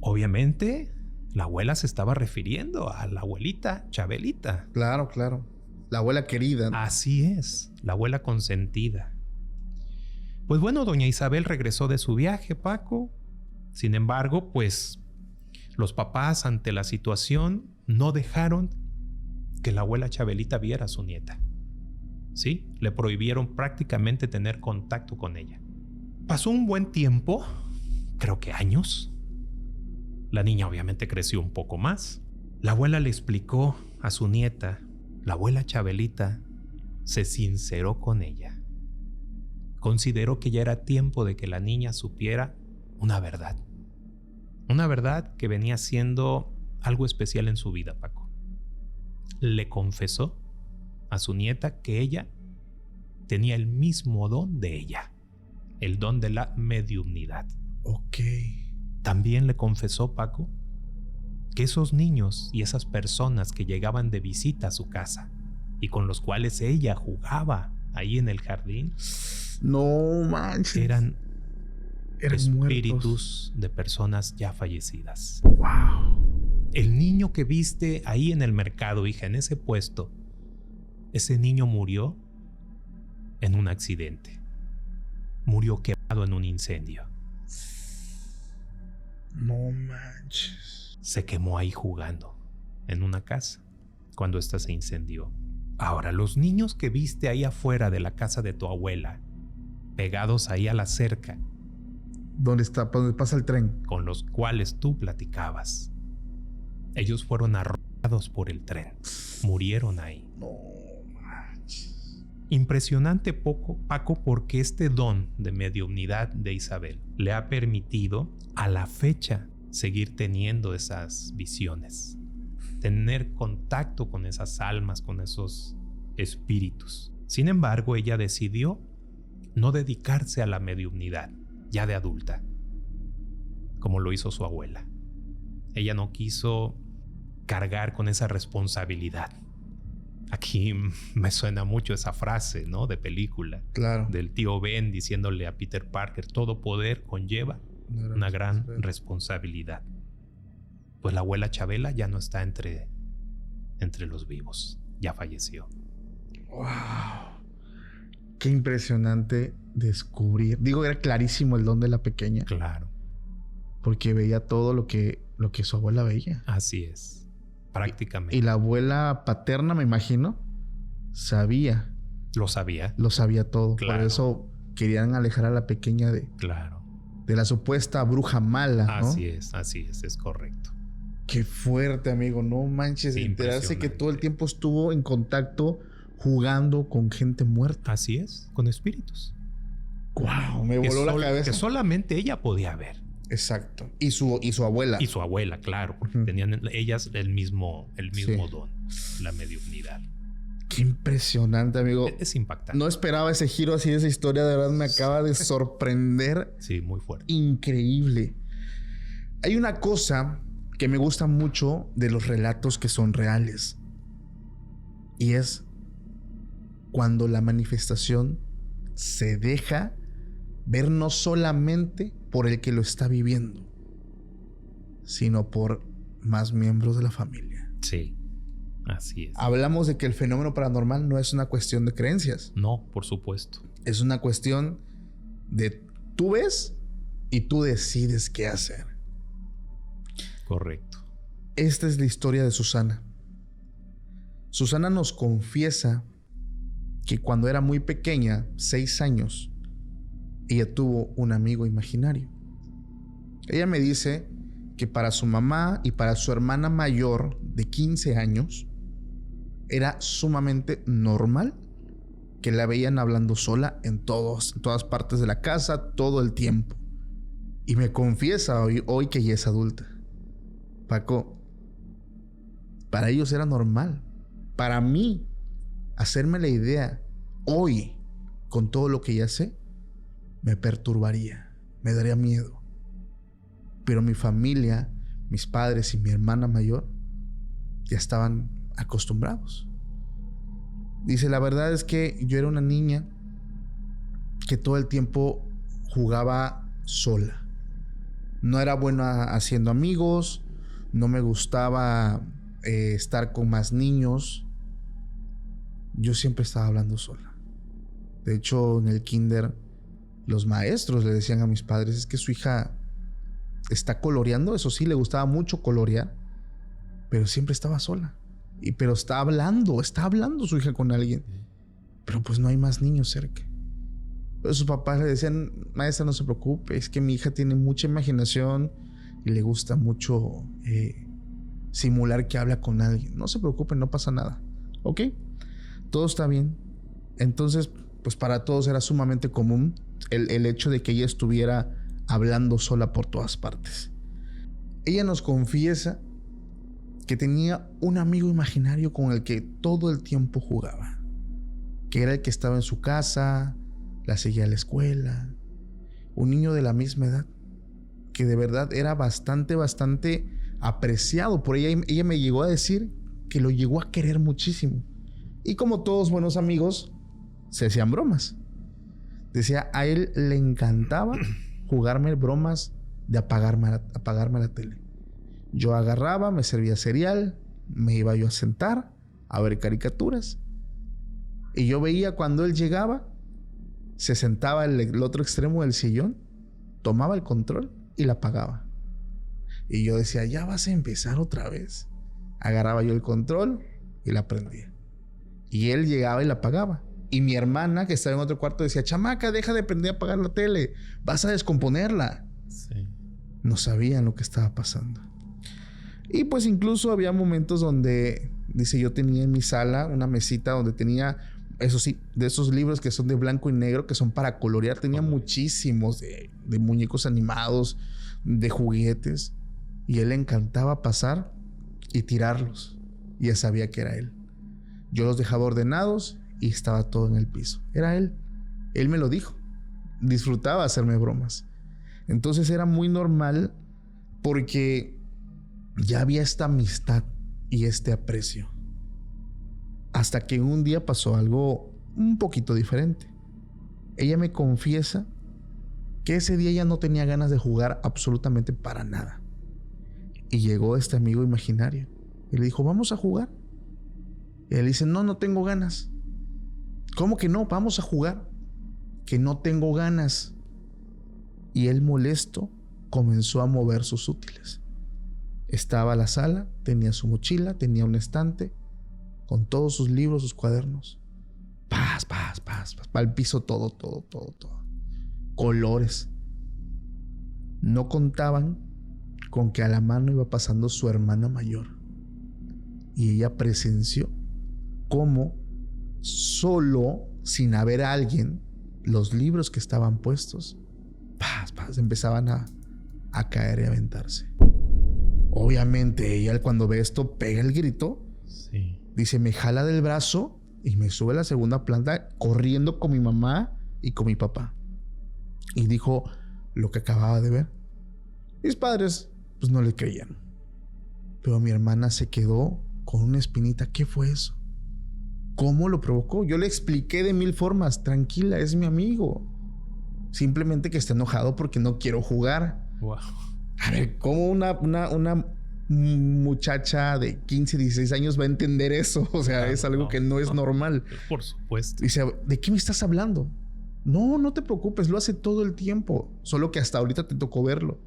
Obviamente, la abuela se estaba refiriendo a la abuelita Chabelita. Claro, claro. La abuela querida. Así es, la abuela consentida. Pues bueno, doña Isabel regresó de su viaje, Paco. Sin embargo, pues los papás, ante la situación, no dejaron que la abuela Chabelita viera a su nieta. Sí, le prohibieron prácticamente tener contacto con ella. Pasó un buen tiempo, creo que años. La niña obviamente creció un poco más. La abuela le explicó a su nieta. La abuela Chabelita se sinceró con ella. Consideró que ya era tiempo de que la niña supiera una verdad. Una verdad que venía siendo algo especial en su vida, Paco. Le confesó a su nieta que ella tenía el mismo don de ella, el don de la mediumnidad. Ok. También le confesó, Paco, que esos niños y esas personas que llegaban de visita a su casa y con los cuales ella jugaba ahí en el jardín, no manches, eran espíritus muertos de personas ya fallecidas. Wow. El niño que viste ahí en el mercado, hija, en ese puesto, ese niño murió en un accidente. Murió quemado en un incendio. No manches. Se quemó ahí jugando en una casa cuando ésta se incendió. Ahora, los niños que viste ahí afuera de la casa de tu abuela, pegados ahí a la cerca, ¿Dónde pasa el tren? con los cuales tú platicabas, ellos fueron arrojados por el tren. Murieron ahí. No manches. Impresionante Paco, porque este don de mediumnidad de Isabel le ha permitido a la fecha seguir teniendo esas visiones, tener contacto con esas almas, con esos espíritus. Sin embargo, ella decidió no dedicarse a la mediumnidad ya de adulta, como lo hizo su abuela. Ella no quiso cargar con esa responsabilidad. Aquí me suena mucho esa frase, ¿no? De película. Claro. Del tío Ben diciéndole a Peter Parker: todo poder conlleva una gran responsabilidad. Pues la abuela Chabela ya no está entre los vivos. Ya falleció. Wow. Qué impresionante descubrir. Digo, era clarísimo el don de la pequeña. Claro. Porque veía todo lo que su abuela veía. Así es. Prácticamente. Y la abuela paterna, me imagino, sabía. Lo sabía. Lo sabía todo. Claro. Por eso querían alejar a la pequeña de la supuesta bruja mala, ¿no? Así es correcto. Qué fuerte, amigo. No manches, Sí, enterarse que todo el tiempo estuvo en contacto jugando con gente muerta. Así es, con espíritus. Wow, me voló la cabeza. Que solamente ella podía ver. Exacto. Y su abuela. Y su abuela, claro, porque tenían ellas el mismo don, la mediunidad. Qué impresionante, amigo. Es impactante. No esperaba ese giro así de esa historia. De verdad me acaba de sorprender. Sí, muy fuerte. Increíble. Hay una cosa que me gusta mucho de los relatos que son reales. Y es cuando la manifestación se deja ver no solamente por el que lo está viviendo, sino por más miembros de la familia. Sí, así es. Hablamos de que el fenómeno paranormal no es una cuestión de creencias. No, por supuesto. Es una cuestión de tú ves y tú decides qué hacer. Correcto. Esta es la historia de Susana. Susana nos confiesa que cuando era muy pequeña, 6 años, ella tuvo un amigo imaginario. Ella me dice que para su mamá y para su hermana mayor de 15 años era sumamente normal que la veían hablando sola en todas partes de la casa todo el tiempo. Y me confiesa hoy que ella es adulta. Paco, para ellos era normal. Para mí, hacerme la idea hoy, con todo lo que ya sé, me perturbaría, me daría miedo. Pero mi familia, mis padres y mi hermana mayor ya estaban acostumbrados. Dice, la verdad es que yo era una niña que todo el tiempo jugaba sola. No era buena haciendo amigos, no me gustaba estar con más niños. Yo siempre estaba hablando sola. De hecho, en el kinder, los maestros le decían a mis padres, es que su hija está coloreando. Eso sí, le gustaba mucho colorear, pero siempre estaba sola. Pero está hablando su hija con alguien. Pero pues no hay más niños cerca. Pero sus papás le decían, maestra, no se preocupe, es que mi hija tiene mucha imaginación y le gusta mucho simular que habla con alguien. No se preocupen, no pasa nada. ¿Ok? Todo está bien. Entonces, pues para todos era sumamente común el hecho de que ella estuviera hablando sola por todas partes. Ella nos confiesa que tenía un amigo imaginario con el que todo el tiempo jugaba, que era el que estaba en su casa, la seguía a la escuela, un niño de la misma edad, que de verdad era bastante apreciado por ella. Ella me llegó a decir que lo llegó a querer muchísimo. Y como todos buenos amigos, se hacían bromas. Decía, a él le encantaba jugarme bromas de apagarme la tele. Yo agarraba, me servía cereal, me iba yo a sentar a ver caricaturas. Y yo veía cuando él llegaba, se sentaba en el otro extremo del sillón, tomaba el control y la apagaba. Y yo decía, ya vas a empezar otra vez. Agarraba yo el control y la prendía. Y él llegaba y la apagaba. Y mi hermana, que estaba en otro cuarto, decía, chamaca, deja de prender a apagar la tele, vas a descomponerla. Sí. No sabían lo que estaba pasando. Y pues incluso había momentos donde, dice, yo tenía en mi sala una mesita donde tenía, eso sí, de esos libros que son de blanco y negro, que son para colorear. Tenía muchísimos de muñecos animados, de juguetes. Y él le encantaba pasar y tirarlos. Y ya sabía que era él. Yo los dejaba ordenados y estaba todo en el piso. Era él. Él me lo dijo. Disfrutaba hacerme bromas. Entonces era muy normal porque ya había esta amistad y este aprecio. Hasta que un día pasó algo un poquito diferente. Ella me confiesa que ese día ya no tenía ganas de jugar absolutamente para nada. Y llegó este amigo imaginario y le dijo, ¿vamos a jugar? Y él dice, no tengo ganas. ¿Cómo que no? Vamos a jugar. Que no tengo ganas. Y él, molesto, comenzó a mover sus útiles. Estaba la sala, tenía su mochila, tenía un estante con todos sus libros, sus cuadernos. Paz. Al piso todo. Colores. No contaban con que a la mano iba pasando su hermana mayor. Y ella presenció cómo solo, sin haber a alguien, los libros que estaban puestos, empezaban a caer y a aventarse. Obviamente ella, cuando ve esto, pega el grito. Sí. Dice, me jala del brazo y me sube a la segunda planta corriendo con mi mamá y con mi papá. Y dijo lo que acababa de ver. Mis padres pues no le creían. Pero mi hermana se quedó con una espinita. ¿Qué fue eso? ¿Cómo lo provocó? Yo le expliqué de 1000 formas. Tranquila, es mi amigo. Simplemente que está enojado porque no quiero jugar. Wow. A ver, ¿cómo una muchacha de 15, 16 años va a entender eso? O sea, Claro, es algo que no es normal. Por supuesto. Dice, ¿de qué me estás hablando? No, no te preocupes, lo hace todo el tiempo. Solo que hasta ahorita te tocó verlo.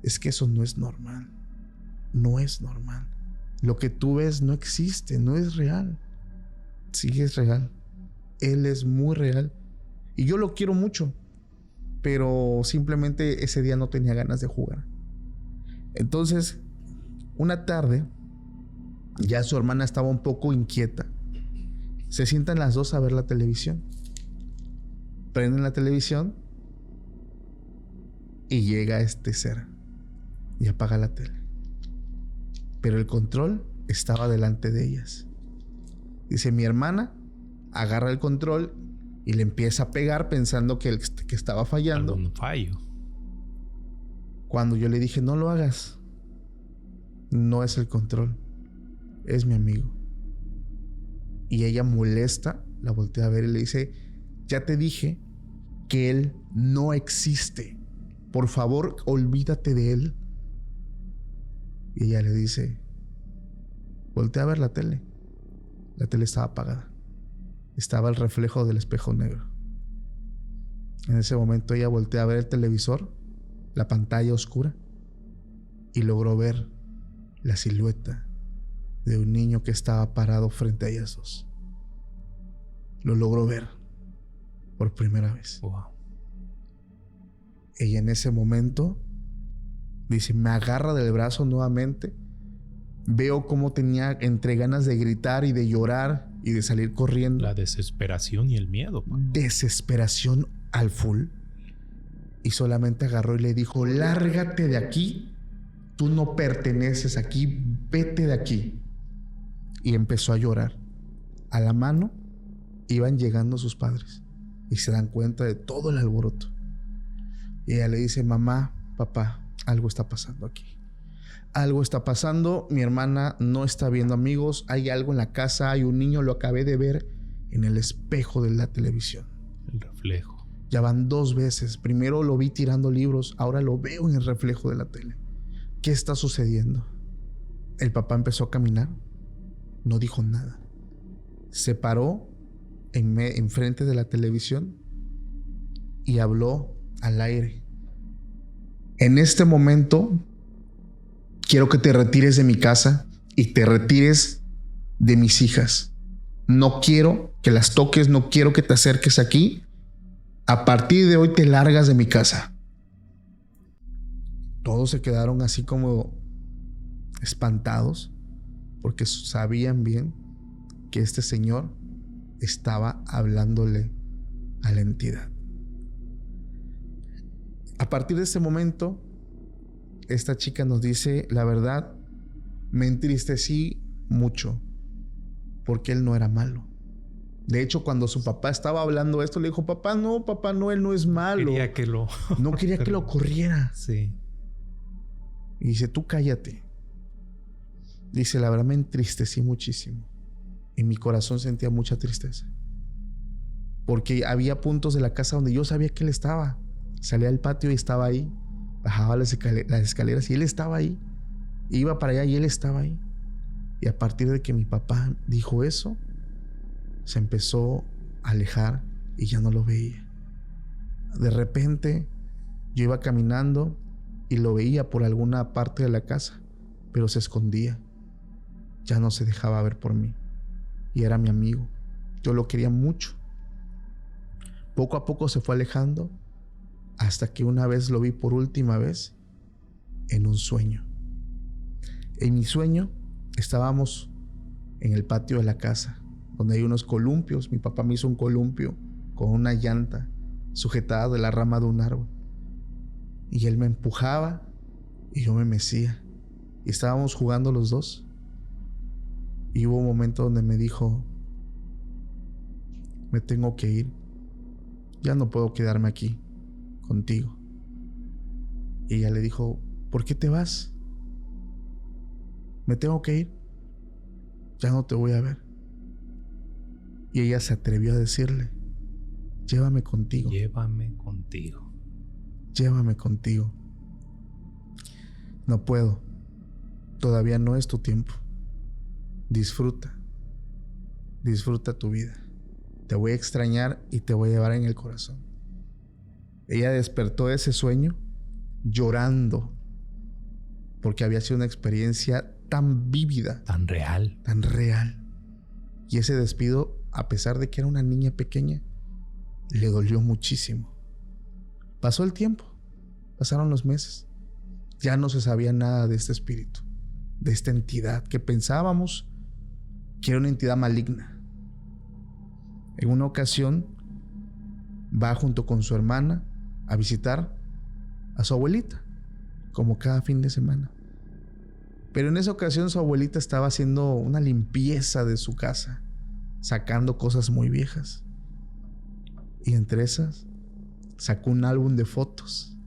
Es que eso no es normal. No es normal. Lo que tú ves no existe, no es real. Sí es real. Él es muy real. Y yo lo quiero mucho. Pero simplemente ese día no tenía ganas de jugar. Entonces, una tarde, ya su hermana estaba un poco inquieta. Se sientan las dos a ver la televisión. Prenden la televisión y llega este ser y apaga la tele. Pero el control estaba delante de ellas. Dice, mi hermana agarra el control y le empieza a pegar pensando que estaba fallando. Algún fallo. Cuando yo le dije, no lo hagas. No es el control. Es mi amigo. Y ella molesta, la voltea a ver y le dice, ya te dije que él no existe. Por favor, olvídate de él. Y ella le dice, voltea a ver la tele. La tele estaba apagada. Estaba el reflejo del espejo negro. En ese momento ella voltea a ver el televisor, la pantalla oscura, y logró ver la silueta de un niño que estaba parado frente a ellas dos. Lo logró ver por primera vez. Wow. Ella en ese momento dice, me agarra del brazo nuevamente. Veo cómo tenía entre ganas de gritar y de llorar y de salir corriendo. La desesperación y el miedo. Desesperación al full. Y solamente agarró y le dijo, lárgate de aquí. Tú no perteneces aquí. Vete de aquí. Y empezó a llorar. A la mano iban llegando sus padres y se dan cuenta de todo el alboroto. Y ella le dice, mamá, papá, algo está pasando aquí. Algo está pasando, mi hermana no está viendo amigos, hay algo en la casa, hay un niño, lo acabé de ver en el espejo de la televisión. El reflejo. Ya van 2 veces, primero lo vi tirando libros, ahora lo veo en el reflejo de la tele. ¿Qué está sucediendo? El papá empezó a caminar, no dijo nada. Se paró enfrente de la televisión y habló al aire. En este momento quiero que te retires de mi casa y te retires de mis hijas. No quiero que las toques, no quiero que te acerques aquí. A partir de hoy te largas de mi casa. Todos se quedaron así como espantados porque sabían bien que este señor estaba hablándole a la entidad. A partir de ese momento, esta chica nos dice, la verdad, me entristecí mucho porque él no era malo. De hecho, cuando su papá estaba hablando esto, le dijo, papá, no, él no es malo. No quería que lo corriera. Sí. Y dice, tú cállate. Dice, la verdad me entristecí muchísimo. En mi corazón sentía mucha tristeza. Porque había puntos de la casa donde yo sabía que él estaba. Salía al patio y estaba ahí. Bajaba las escaleras y él estaba ahí. Iba para allá y él estaba ahí. Y a partir de que mi papá dijo eso, se empezó a alejar y ya no lo veía. De repente yo iba caminando y lo veía por alguna parte de la casa, pero se escondía. Ya no se dejaba ver por mí. Y era mi amigo. Yo lo quería mucho. Poco a poco se fue alejando hasta que una vez lo vi por última vez en un sueño. En mi sueño estábamos en el patio de la casa, donde hay unos columpios. Mi papá me hizo un columpio con una llanta sujetada de la rama de un árbol. Y él me empujaba y yo me mecía. Y estábamos jugando los dos. Y hubo un momento donde me dijo, me tengo que ir. Ya no puedo quedarme aquí contigo. Y ella le dijo, ¿por qué te vas? me tengo que ir. Ya no te voy a ver. Y ella se atrevió a decirle, llévame contigo. Llévame contigo. Llévame contigo. No puedo. Todavía no es tu tiempo. Disfruta. Disfruta tu vida. Te voy a extrañar y te voy a llevar en el corazón. Ella despertó de ese sueño llorando porque había sido una experiencia tan vívida, tan real. Y ese despido, a pesar de que era una niña pequeña, le dolió muchísimo. Pasó el tiempo, pasaron los meses. Ya no se sabía nada de este espíritu, de esta entidad que pensábamos que era una entidad maligna. En una ocasión va junto con su hermana a visitar a su abuelita, como cada fin de semana. Pero en esa ocasión su abuelita estaba haciendo una limpieza de su casa, sacando cosas muy viejas. Y entre esas sacó un álbum de fotos.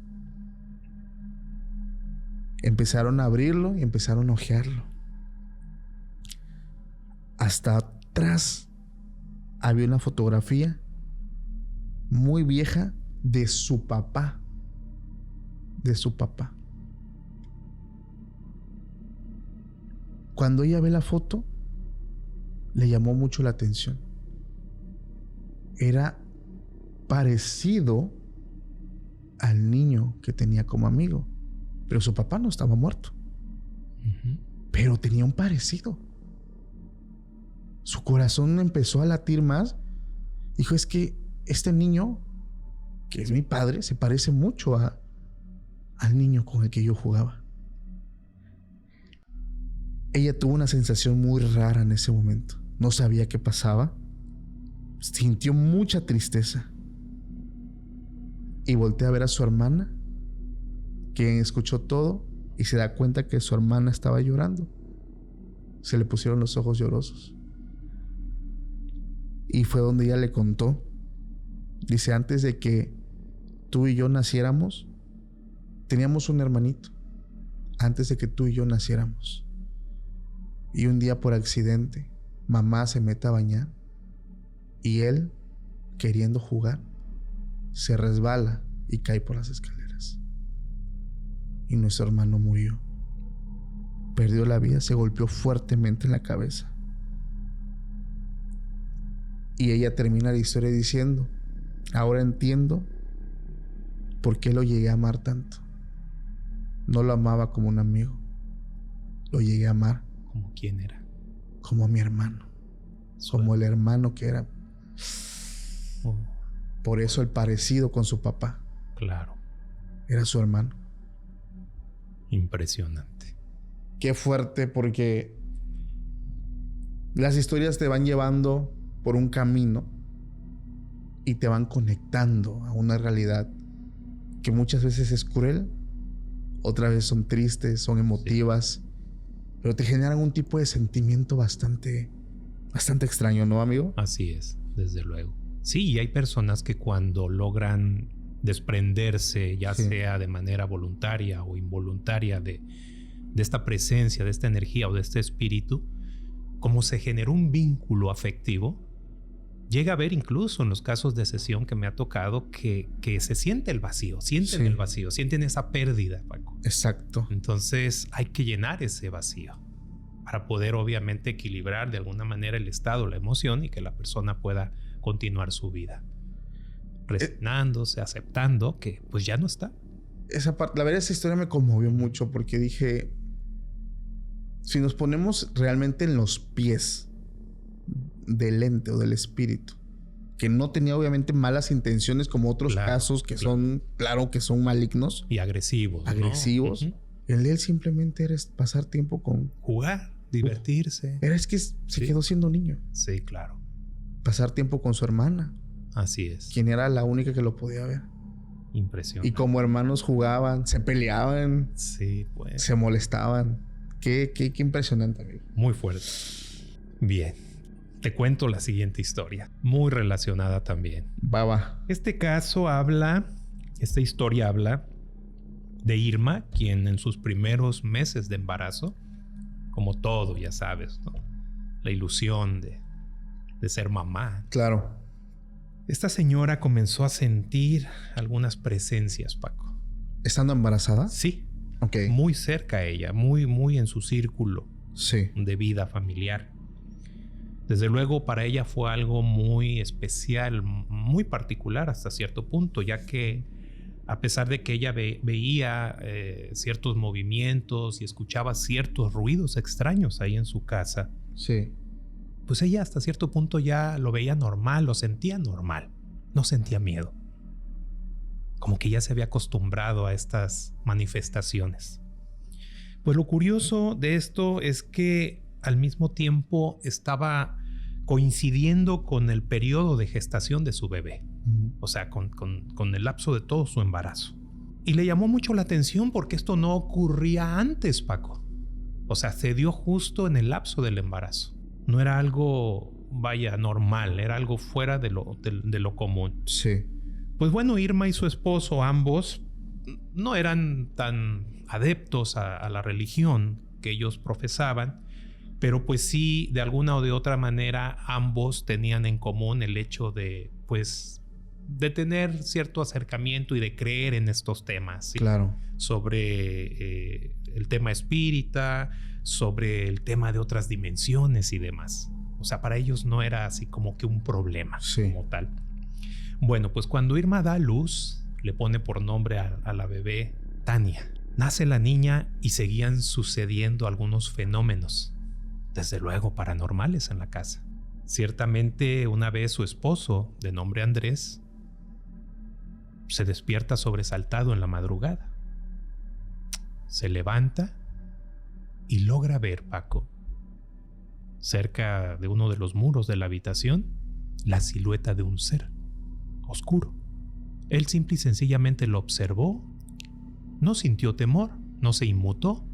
Empezaron a abrirlo y empezaron a hojearlo. Hasta atrás había una fotografía muy vieja de su papá. Cuando ella ve la foto, le llamó mucho la atención. Era parecido al niño que tenía como amigo, pero su papá no estaba muerto. Pero tenía un parecido. Su corazón empezó a latir más. Dijo, es que este niño, que es mi padre, se parece mucho al niño con el que yo jugaba. Ella tuvo una sensación muy rara en ese momento. No sabía qué pasaba. Sintió mucha tristeza. Y voltea a ver a su hermana, quien escuchó todo y se da cuenta que su hermana estaba llorando. Se le pusieron los ojos llorosos. Y fue donde ella le contó. Dice, antes de que tú y yo naciéramos, teníamos un hermanito. Antes de que tú y yo naciéramos. Y un día por accidente, mamá se mete a bañar y él, queriendo jugar, se resbala y cae por las escaleras. Y nuestro hermano murió. Perdió la vida, se golpeó fuertemente en la cabeza. Y ella termina la historia diciendo, ahora entiendo por qué lo llegué a amar tanto. No lo amaba como un amigo. Lo llegué a amar. ¿Como quién era? Como mi hermano. Como el hermano que era. Por eso el parecido con su papá. Claro. Era su hermano. Impresionante. Qué fuerte, porque las historias te van llevando por un camino y te van conectando a una realidad que muchas veces es cruel, otras veces son tristes, son emotivas, sí, pero te generan un tipo de sentimiento bastante extraño, ¿no, amigo? Así es, desde luego. Sí, y hay personas que cuando logran desprenderse, ya sea de manera voluntaria o involuntaria de esta presencia, de esta energía o de este espíritu, como se generó un vínculo afectivo, llega a haber incluso en los casos de sesión que me ha tocado que se siente el vacío, sienten el vacío, sienten esa pérdida, Paco. Exacto. Entonces hay que llenar ese vacío para poder obviamente equilibrar de alguna manera el estado, la emoción y que la persona pueda continuar su vida. Resignándose, aceptando que pues ya no está. Esa parte, la verdad, esa historia me conmovió mucho porque dije, si nos ponemos realmente en los pies del ente o del espíritu, que no tenía obviamente malas intenciones como otros casos que son, claro, que son malignos y agresivos, ¿no? El de él simplemente era pasar tiempo con jugar, divertirse. Es que se quedó siendo niño. Sí, claro. Pasar tiempo con su hermana. Así es. Quien era la única que lo podía ver. Impresionante. Y como hermanos jugaban, se peleaban, sí, pues, se molestaban. Qué impresionante, amigo. Muy fuerte. Bien. Te cuento la siguiente historia, muy relacionada también. Va. Esta historia habla de Irma, quien en sus primeros meses de embarazo como todo, ya sabes, ¿no? La ilusión de ser mamá. Claro. Esta señora comenzó a sentir algunas presencias, Paco. ¿Estando embarazada? Sí. Ok. Muy cerca a ella, muy en su círculo Sí. de vida familiar. Desde luego para ella fue algo muy especial, muy particular hasta cierto punto, ya que a pesar de que ella veía ciertos movimientos y escuchaba ciertos ruidos extraños ahí en su casa, Sí. pues ella hasta cierto punto ya lo veía normal, lo sentía normal, no sentía miedo. Como que ya se había acostumbrado a estas manifestaciones. Pues lo curioso de esto es que al mismo tiempo estaba coincidiendo con el periodo de gestación de su bebé. O sea, con el lapso de todo su embarazo. Y le llamó mucho la atención porque esto no ocurría antes, Paco. O sea, se dio justo en el lapso del embarazo. No era algo, vaya, normal, era algo fuera de lo común. Sí. Pues bueno, Irma y su esposo, ambos, no eran tan adeptos a la religión que ellos profesaban, pero pues sí, de alguna o de otra manera, ambos tenían en común el hecho de, pues, de tener cierto acercamiento y de creer en estos temas, ¿sí? Claro. Sobre el tema espírita, sobre el tema de otras dimensiones y demás. O sea, para ellos no era así como que un problema, sí, como tal. Bueno, pues cuando Irma da a luz, le pone por nombre a la bebé Tania. Nace la niña y seguían sucediendo algunos fenómenos, desde luego paranormales en la casa. Ciertamente una vez su esposo, de nombre Andrés, se despierta sobresaltado en la madrugada. Se levanta y logra ver, Paco, cerca de uno de los muros de la habitación, la silueta de un ser oscuro. Él simple y sencillamente lo observó, no sintió temor, no se inmutó,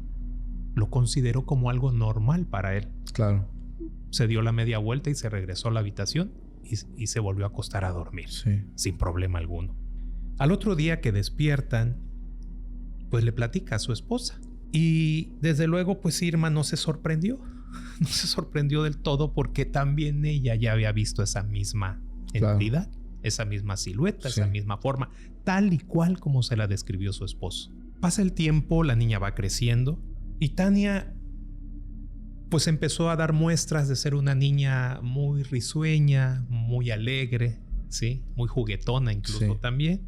lo consideró como algo normal para él. Claro. Se dio la media vuelta y se regresó a la habitación y se volvió a acostar a dormir, Sí. sin problema alguno. Al otro día que despiertan, pues le platica a su esposa. Y desde luego, pues Irma no se sorprendió. No se sorprendió del todo porque también ella ya había visto esa misma entidad, esa misma silueta, esa misma forma, tal y cual como se la describió su esposo. Pasa el tiempo, la niña va creciendo y Tania pues empezó a dar muestras de ser una niña muy risueña, muy alegre, ¿sí? Muy juguetona incluso también.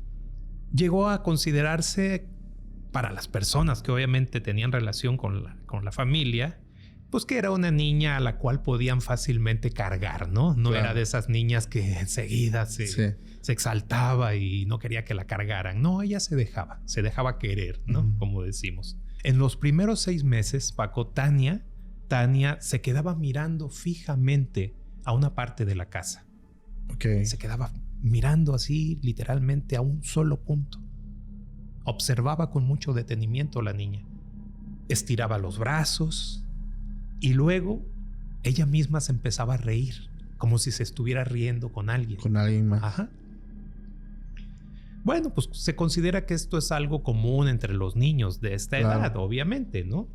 Llegó a considerarse, para las personas que obviamente tenían relación con la familia, pues que era una niña a la cual podían fácilmente cargar, ¿no? No era de esas niñas que enseguida se exaltaba y no quería que la cargaran. No, ella se dejaba querer, ¿no? Como decimos. En los primeros 6 meses, Paco, Tania se quedaba mirando fijamente a una parte de la casa. Se quedaba mirando así literalmente a un solo punto. Observaba con mucho detenimiento la niña. Estiraba los brazos y luego ella misma se empezaba a reír, como si se estuviera riendo con alguien. Con alguien más. Ajá. Bueno, pues se considera que esto es algo común entre los niños de esta edad, obviamente, ¿no?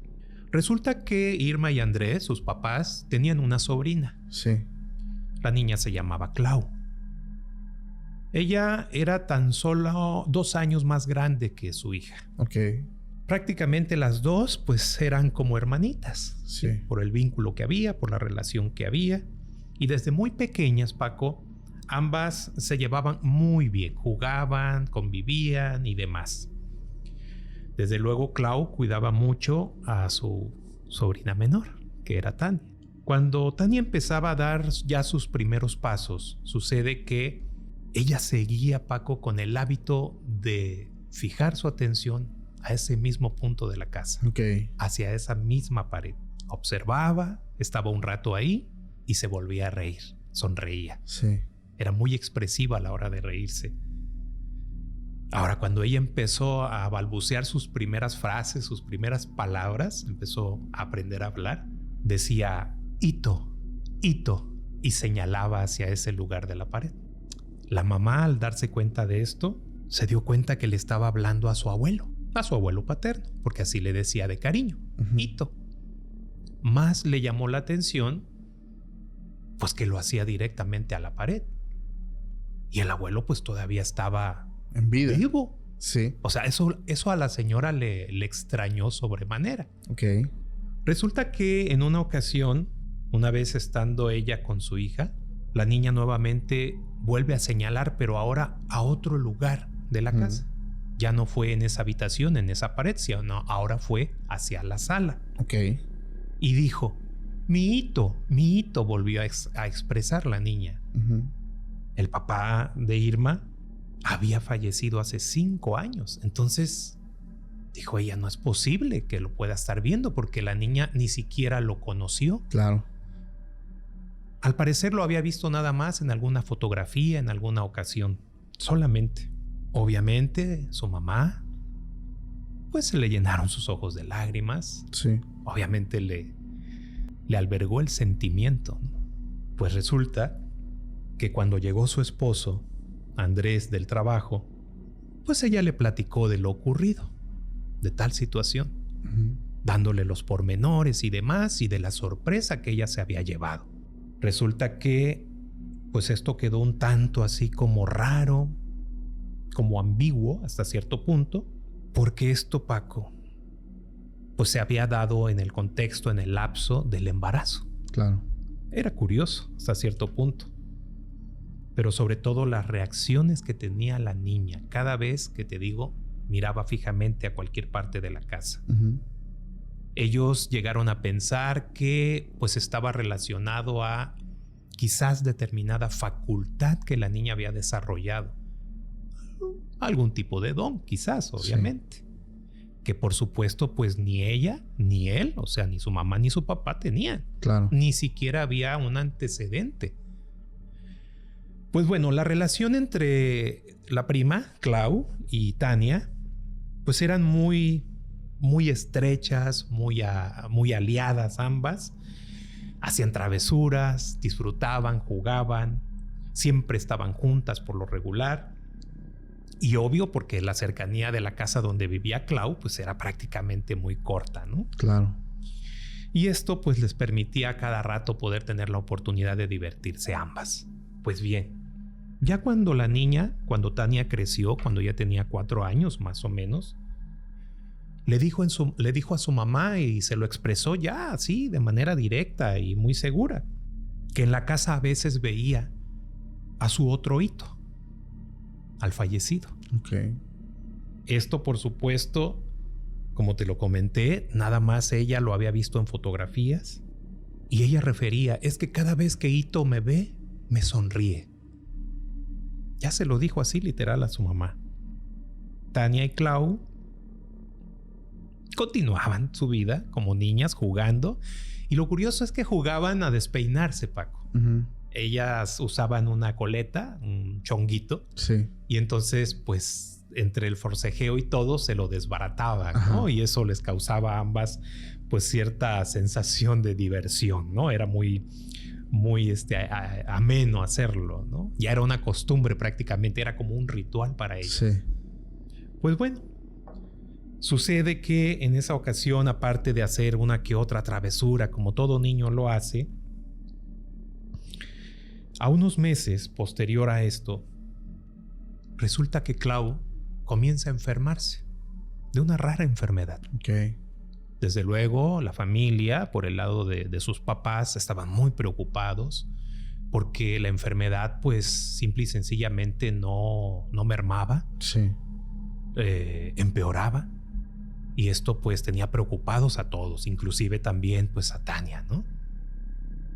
Resulta que Irma y Andrés, sus papás, tenían una sobrina. Sí. La niña se llamaba Clau. Ella era tan solo 2 años más grande que su hija. Prácticamente las dos pues eran como hermanitas. Sí. Por el vínculo que había, por la relación que había. Y desde muy pequeñas, Paco, ambas se llevaban muy bien. Jugaban, convivían y demás. Desde luego Clau cuidaba mucho a su sobrina menor, que era Tania. Cuando Tania empezaba a dar ya sus primeros pasos, sucede que ella seguía, Paco, con el hábito de fijar su atención a ese mismo punto de la casa, hacia esa misma pared. Observaba, estaba un rato ahí y se volvía a reír, sonreía. Era muy expresiva a la hora de reírse. Ahora, cuando ella empezó a balbucear sus primeras frases, sus primeras palabras, empezó a aprender a hablar, decía Ito, Ito, y señalaba hacia ese lugar de la pared. La mamá, al darse cuenta de esto, se dio cuenta que le estaba hablando a su abuelo paterno, porque así le decía de cariño, Ito. más le llamó la atención, pues que lo hacía directamente a la pared. Y el abuelo pues todavía estaba En vida. vivo. Sí. O sea, eso a la señora le extrañó sobremanera. Ok. Resulta que en una ocasión, una vez estando ella con su hija, la niña nuevamente vuelve a señalar, pero ahora a otro lugar de la casa. Ya no fue en esa habitación, en esa pared, sino ahora fue hacia la sala. Ok. Y dijo, mi hito, volvió a expresar la niña. El papá de Irma había fallecido hace 5 años. Entonces, dijo ella, no es posible que lo pueda estar viendo porque la niña ni siquiera lo conoció. Claro. Al parecer lo había visto nada más en alguna fotografía, en alguna ocasión. Solamente. Obviamente, su mamá, pues se le llenaron sus ojos de lágrimas. Sí. Obviamente le albergó el sentimiento, ¿no? Pues resulta que cuando llegó su esposo, Andrés, del trabajo, pues ella le platicó de lo ocurrido, de tal situación, dándole los pormenores y demás y de la sorpresa que ella se había llevado. Resulta que pues esto quedó un tanto así como raro, como ambiguo hasta cierto punto, porque esto, Paco, pues se había dado en el contexto, en el lapso del embarazo. Claro. Era curioso hasta cierto punto, pero sobre todo las reacciones que tenía la niña cada vez que, te digo, miraba fijamente a cualquier parte de la casa. Ellos llegaron a pensar que pues estaba relacionado a quizás determinada facultad que la niña había desarrollado. Algún tipo de don, quizás, obviamente. Sí. Que por supuesto pues ni ella ni él, o sea, ni su mamá ni su papá tenían. Claro. Ni siquiera había un antecedente. Pues bueno, la relación entre la prima, Clau, y Tania, pues eran muy estrechas, muy aliadas ambas. Hacían travesuras, disfrutaban, jugaban, siempre estaban juntas por lo regular. Y obvio porque la cercanía de la casa donde vivía Clau pues era prácticamente muy corta, ¿no? Claro. Y esto pues les permitía a cada rato poder tener la oportunidad de divertirse ambas. Pues bien, ya cuando Tania creció, cuando ya tenía 4 años más o menos, le dijo a su mamá y se lo expresó ya así de manera directa y muy segura, que en la casa a veces veía a su otro hito, al fallecido. Okay. Esto, por supuesto, como te lo comenté, nada más ella lo había visto en fotografías y ella refería, es que cada vez que Hito me ve, me sonríe. Ya se lo dijo así literal a su mamá. Tania y Clau continuaban su vida como niñas jugando y lo curioso es que jugaban a despeinarse, Paco. Ellas usaban una coleta, un chonguito. Sí. Y entonces, pues, entre el forcejeo y todo, se lo desbarataban, ¿no? Y eso les causaba a ambas, pues, cierta sensación de diversión, ¿no? Era muy ameno hacerlo, ¿no? Ya era una costumbre prácticamente, era como un ritual para ellos. Sí. Pues bueno, sucede que en esa ocasión, aparte de hacer una que otra travesura, como todo niño lo hace, a unos meses posterior a esto, resulta que Clau comienza a enfermarse de una rara enfermedad. Okay. Desde luego, la familia, por el lado de sus papás, estaban muy preocupados porque la enfermedad, pues, simple y sencillamente no mermaba. Sí. Empeoraba. Y esto, pues, tenía preocupados a todos, inclusive también, pues, a Tania, ¿no?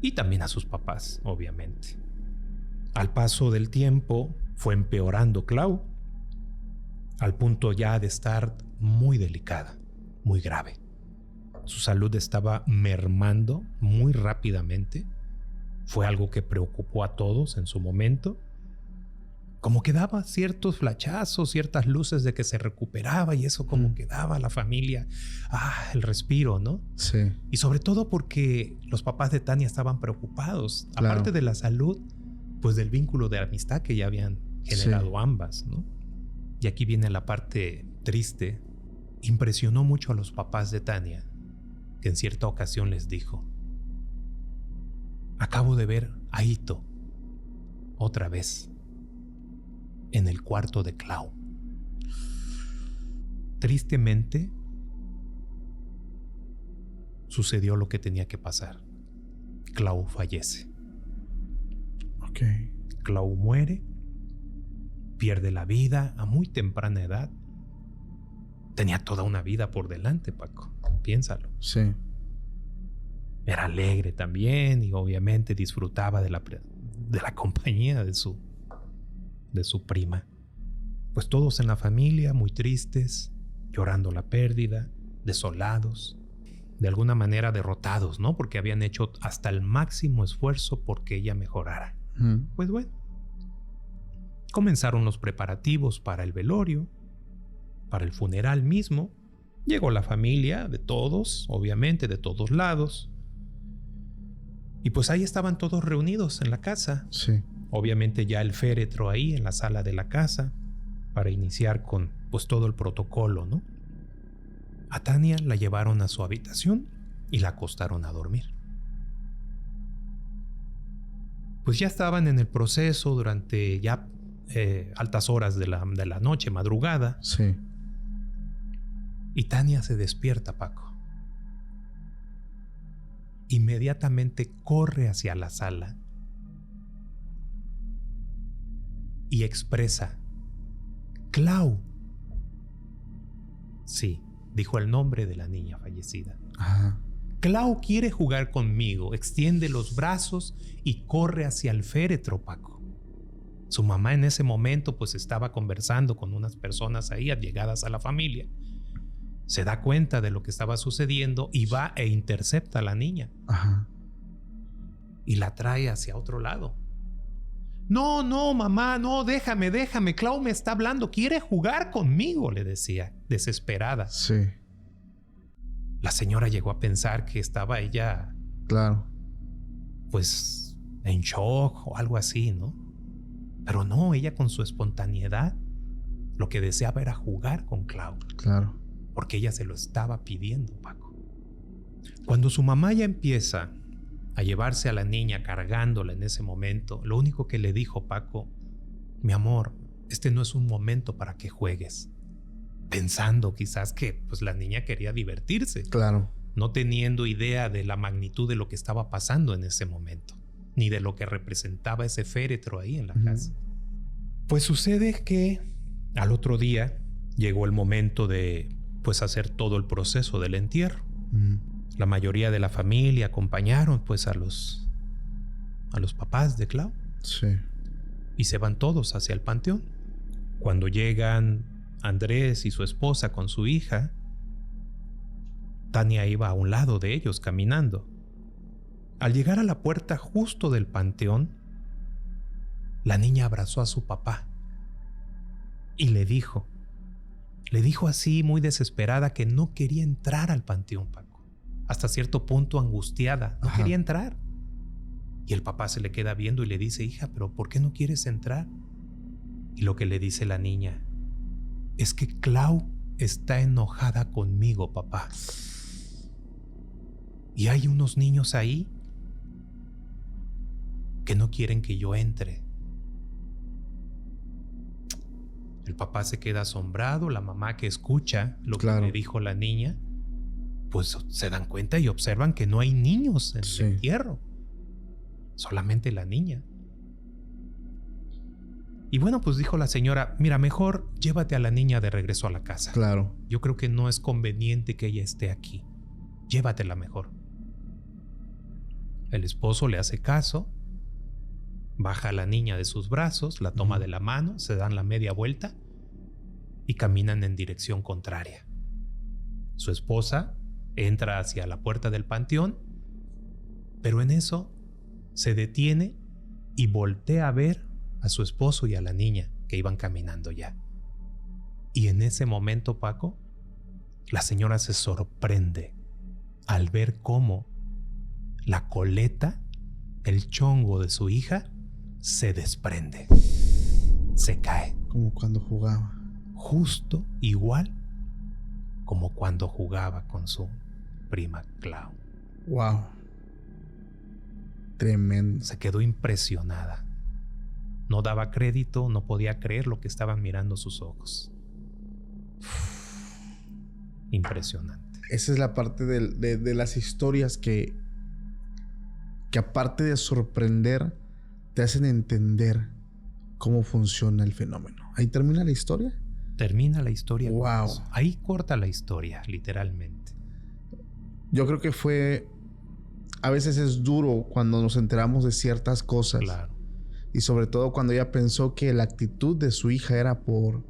Y también a sus papás, obviamente. Al paso del tiempo, fue empeorando Clau, al punto ya de estar muy delicada, muy grave. Su salud estaba mermando muy rápidamente. Fue algo que preocupó a todos en su momento. Como que daba ciertos flachazos, ciertas luces de que se recuperaba y eso como que daba a la familia el respiro, ¿no? Sí. Y sobre todo porque los papás de Tania estaban preocupados. Claro. Aparte de la salud, pues del vínculo de amistad que ya habían generado ambas, ¿no? Y aquí viene la parte triste. Impresionó mucho a los papás de Tania que en cierta ocasión les dijo: acabo de ver a Ito otra vez en el cuarto de Clau. Tristemente, sucedió lo que tenía que pasar. Clau fallece. Ok. Clau muere, pierde la vida a muy temprana edad. Tenía toda una vida por delante, Paco. Piénsalo. Sí. Era alegre también y obviamente disfrutaba de la compañía de su prima. Pues todos en la familia muy tristes, llorando la pérdida, desolados, de alguna manera derrotados, ¿no? Porque habían hecho hasta el máximo esfuerzo porque ella mejorara. Pues bueno, comenzaron los preparativos para el velorio, para el funeral mismo. Llegó la familia de todos, obviamente de todos lados. Y pues ahí estaban todos reunidos en la casa. Sí. Obviamente ya el féretro ahí en la sala de la casa para iniciar con pues todo el protocolo, ¿no? A Tania la llevaron a su habitación y la acostaron a dormir. Pues ya estaban en el proceso durante ya altas horas de la noche, madrugada. Sí. Y Tania se despierta, Paco. Inmediatamente corre hacia la sala y expresa: Clau. Sí, dijo el nombre de la niña fallecida. Ajá. Clau quiere jugar conmigo. Extiende los brazos y corre hacia el féretro, Paco. Su mamá en ese momento pues estaba conversando con unas personas ahí allegadas a la familia. Se da cuenta de lo que estaba sucediendo y va e intercepta a la niña. Ajá. Y la trae hacia otro lado. No, mamá, no, déjame. Clau me está hablando, quiere jugar conmigo, le decía, desesperada. Sí. La señora llegó a pensar que estaba ella, Claro. pues, en shock o algo así, ¿no? Pero no, ella con su espontaneidad, lo que deseaba era jugar con Clau. Claro. Porque ella se lo estaba pidiendo, Paco. Cuando su mamá ya empieza a llevarse a la niña cargándola en ese momento, lo único que le dijo, Paco: mi amor, este no es un momento para que juegues. Pensando quizás que pues la niña quería divertirse. Claro. No teniendo idea de la magnitud de lo que estaba pasando en ese momento, ni de lo que representaba ese féretro ahí en la casa. Pues sucede que al otro día llegó el momento de pues hacer todo el proceso del entierro. La mayoría de la familia acompañaron pues a los papás de Clau. Sí. Y se van todos hacia el panteón. Cuando llegan Andrés y su esposa con su hija, Tania iba a un lado de ellos caminando. Al llegar a la puerta justo del panteón, la niña abrazó a su papá y le dijo así muy desesperada que no quería entrar al panteón, Paco. Hasta cierto punto angustiada, no quería entrar. Y el papá se le queda viendo y le dice: hija, pero ¿por qué no quieres entrar? Y lo que le dice la niña es que Clau está enojada conmigo, papá. Y hay unos niños ahí que no quieren que yo entre. El papá se queda asombrado, la mamá que escucha lo que le dijo la niña, pues se dan cuenta y observan que no hay niños en el entierro. Solamente la niña. Y bueno, pues dijo la señora: mira, mejor llévate a la niña de regreso a la casa. Claro. Yo creo que no es conveniente que ella esté aquí. Llévatela mejor. El esposo le hace caso, baja a la niña de sus brazos, la toma de la mano, se dan la media vuelta y caminan en dirección contraria. Su esposa entra hacia la puerta del panteón, pero en eso se detiene y voltea a ver a su esposo y a la niña que iban caminando ya. Y en ese momento, Paco, la señora se sorprende al ver cómo la coleta, el chongo de su hija, se desprende. Se cae. Como cuando jugaba. Justo igual como cuando jugaba con su prima Clau. Wow. Tremendo. Se quedó impresionada. No daba crédito, no podía creer lo que estaban mirando sus ojos. Impresionante. Esa es la parte de las historias que aparte de sorprender, te hacen entender cómo funciona el fenómeno. ¿Ahí termina la historia? Termina la historia. Wow. Ahí corta la historia, literalmente. Yo creo que a veces es duro cuando nos enteramos de ciertas cosas. Claro. Y sobre todo cuando ella pensó que la actitud de su hija era por...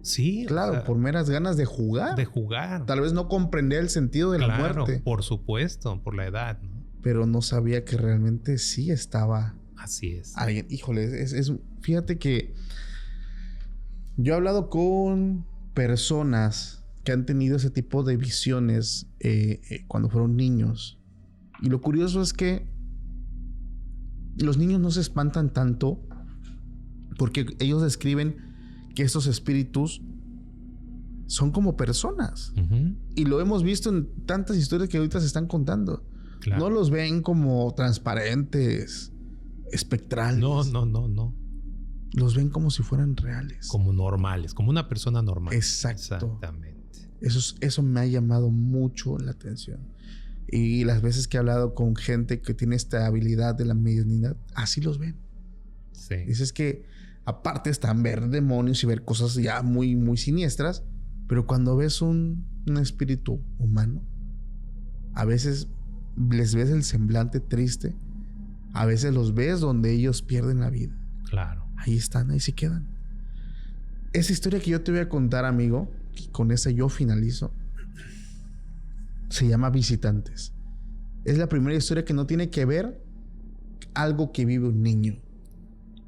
Sí. Claro, o sea, por meras ganas de jugar. De jugar. Tal vez no comprendía el sentido de la muerte. Por supuesto, por la edad, ¿no? Pero no sabía que realmente sí estaba... Así es. Alguien, híjole, fíjate que yo he hablado con personas que han tenido ese tipo de visiones cuando fueron niños. Y lo curioso es que los niños no se espantan tanto porque ellos describen que estos espíritus son como personas. Uh-huh. Y lo hemos visto en tantas historias que ahorita se están contando. Claro. No los ven como transparentes, espectrales. No. Los ven como si fueran reales. Como normales, como una persona normal. Exacto. Exactamente. Eso me ha llamado mucho la atención. Y las veces que he hablado con gente que tiene esta habilidad de la mediunidad, así los ven. Sí. Dices que aparte están ver demonios y ver cosas ya muy, muy siniestras, pero cuando ves un espíritu humano, a veces les ves el semblante triste, a veces los ves donde ellos pierden la vida. Claro. Ahí están, ahí se quedan. Esa historia que yo te voy a contar, amigo, y con esa yo finalizo, se llama Visitantes. Es la primera historia que no tiene que ver algo que vive un niño.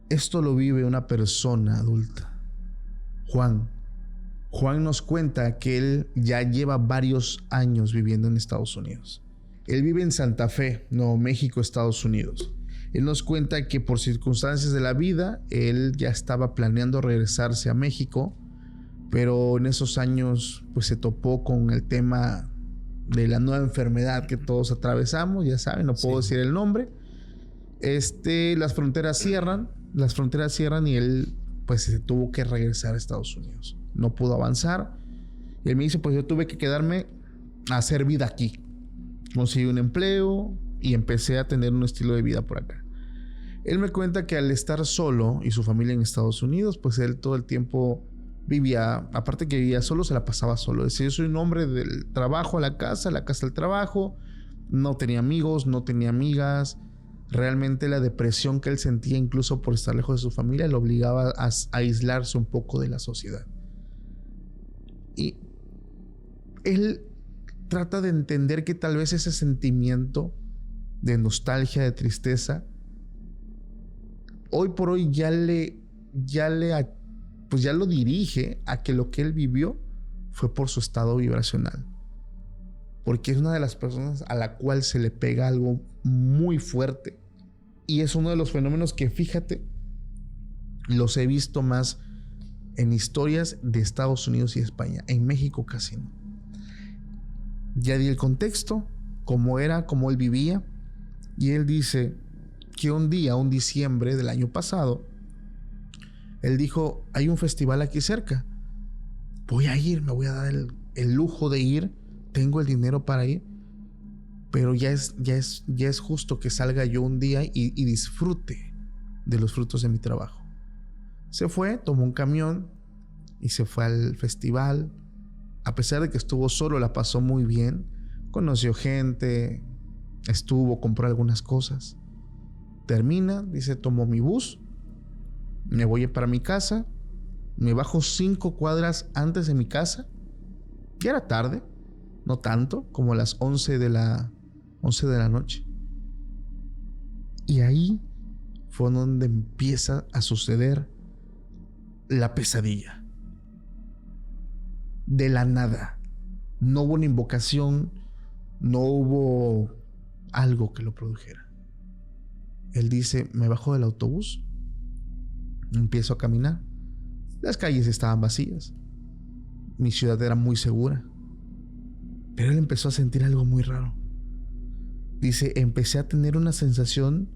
Esto lo vive una persona adulta. Juan nos cuenta que él ya lleva varios años viviendo en Estados Unidos. Él vive en Santa Fe, Nuevo México, Estados Unidos. Él nos cuenta que por circunstancias de la vida, él ya estaba planeando regresarse a México, pero en esos años pues se topó con el tema de la nueva enfermedad que todos atravesamos, ya saben, no puedo decir el nombre. Las fronteras cierran y él pues se tuvo que regresar a Estados Unidos. No pudo avanzar. Y él me dice, pues yo tuve que quedarme a hacer vida aquí. Conseguí un empleo y empecé a tener un estilo de vida por acá. Él me cuenta que al estar solo y su familia en Estados Unidos, pues él todo el tiempo vivía, aparte que vivía solo, se la pasaba solo. Decía, yo soy un hombre del trabajo a la casa al trabajo. No tenía amigos, no tenía amigas. Realmente la depresión que él sentía, incluso por estar lejos de su familia, lo obligaba a aislarse un poco de la sociedad. Y él trata de entender que tal vez ese sentimiento de nostalgia, de tristeza, hoy por hoy ya lo dirige a que lo que él vivió fue por su estado vibracional. Porque es una de las personas a la cual se le pega algo muy fuerte. Y es uno de los fenómenos que, fíjate, los he visto más en historias de Estados Unidos y España. En México casi no. Ya di el contexto, cómo era, cómo él vivía. Y él dice que un diciembre del año pasado, él dijo, hay un festival aquí cerca. Voy a ir, me voy a dar el lujo de ir. Tengo el dinero para ir. Pero ya es justo que salga yo un día y disfrute de los frutos de mi trabajo. Se fue, tomó un camión y se fue al festival. A pesar de que estuvo solo, la pasó muy bien. Conoció gente, compró algunas cosas. Termina, dice, tomo mi bus, me voy para mi casa, me bajo 5 cuadras antes de mi casa. Ya era tarde, no tanto, como las 11 de la noche. Y ahí fue donde empieza a suceder la pesadilla. De la nada. No hubo una invocación, no hubo algo que lo produjera. Él dice, me bajo del autobús, empiezo a caminar. Las calles estaban vacías. Mi ciudad era muy segura. Pero él empezó a sentir algo muy raro. Dice, empecé a tener una sensación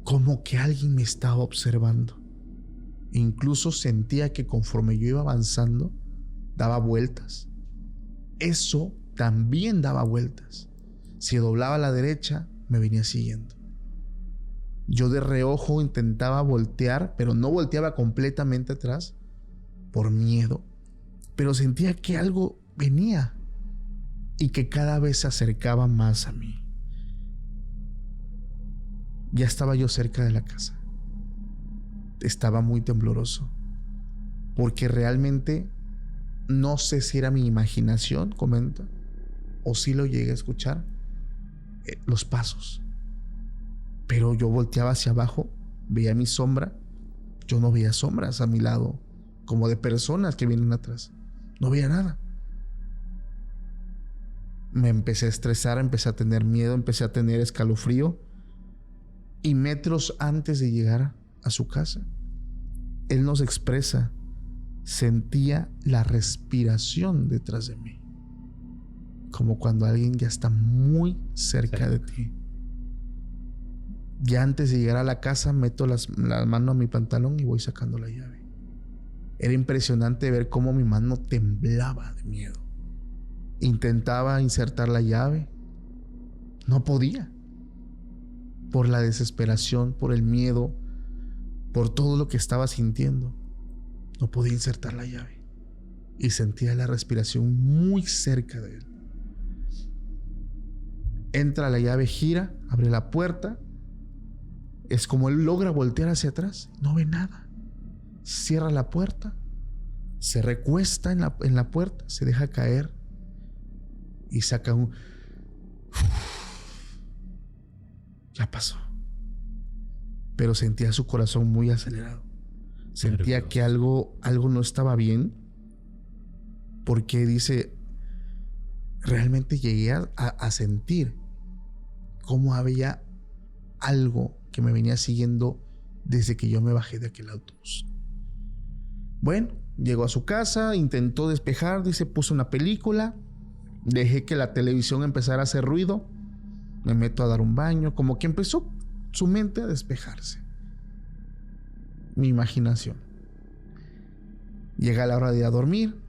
como que alguien me estaba observando. Incluso sentía que conforme yo iba avanzando, daba vueltas. Eso también daba vueltas. Si doblaba a la derecha, me venía siguiendo. Yo de reojo intentaba voltear, pero no volteaba completamente atrás por miedo. Pero sentía que algo venía y que cada vez se acercaba más a mí. Ya estaba yo cerca de la casa. Estaba muy tembloroso, porque realmente no sé si era mi imaginación, comenta, o si lo llegué a escuchar, los pasos. Pero yo volteaba hacia abajo, veía mi sombra. Yo no veía sombras a mi lado, como de personas que vienen atrás. No veía nada. Me empecé a estresar, empecé a tener miedo, empecé a tener escalofrío. Y metros antes de llegar a su casa, él nos expresa, sentía la respiración detrás de mí, como cuando alguien ya está muy cerca de ti. Ya antes de llegar a la casa, meto las manos a mi pantalón y voy sacando la llave. Era impresionante ver cómo mi mano temblaba de miedo. Intentaba insertar la llave, no podía. Por la desesperación, por el miedo, por todo lo que estaba sintiendo, no podía insertar la llave. Y sentía la respiración muy cerca de él. Entra la llave, gira, abre la puerta. Es como él logra voltear hacia atrás, no ve nada. Cierra la puerta, se recuesta en la puerta, se deja caer y saca un... Ya pasó. Pero sentía su corazón muy acelerado. Sentía que algo no estaba bien. Porque dice, realmente llegué a sentir cómo había algo que me venía siguiendo desde que yo me bajé de aquel autobús. Bueno, llegó a su casa, intentó despejar, dice, puso una película, dejé que la televisión empezara a hacer ruido, me meto a dar un baño, como que empezó su mente a despejarse. Mi imaginación. Llega la hora de ir a dormir,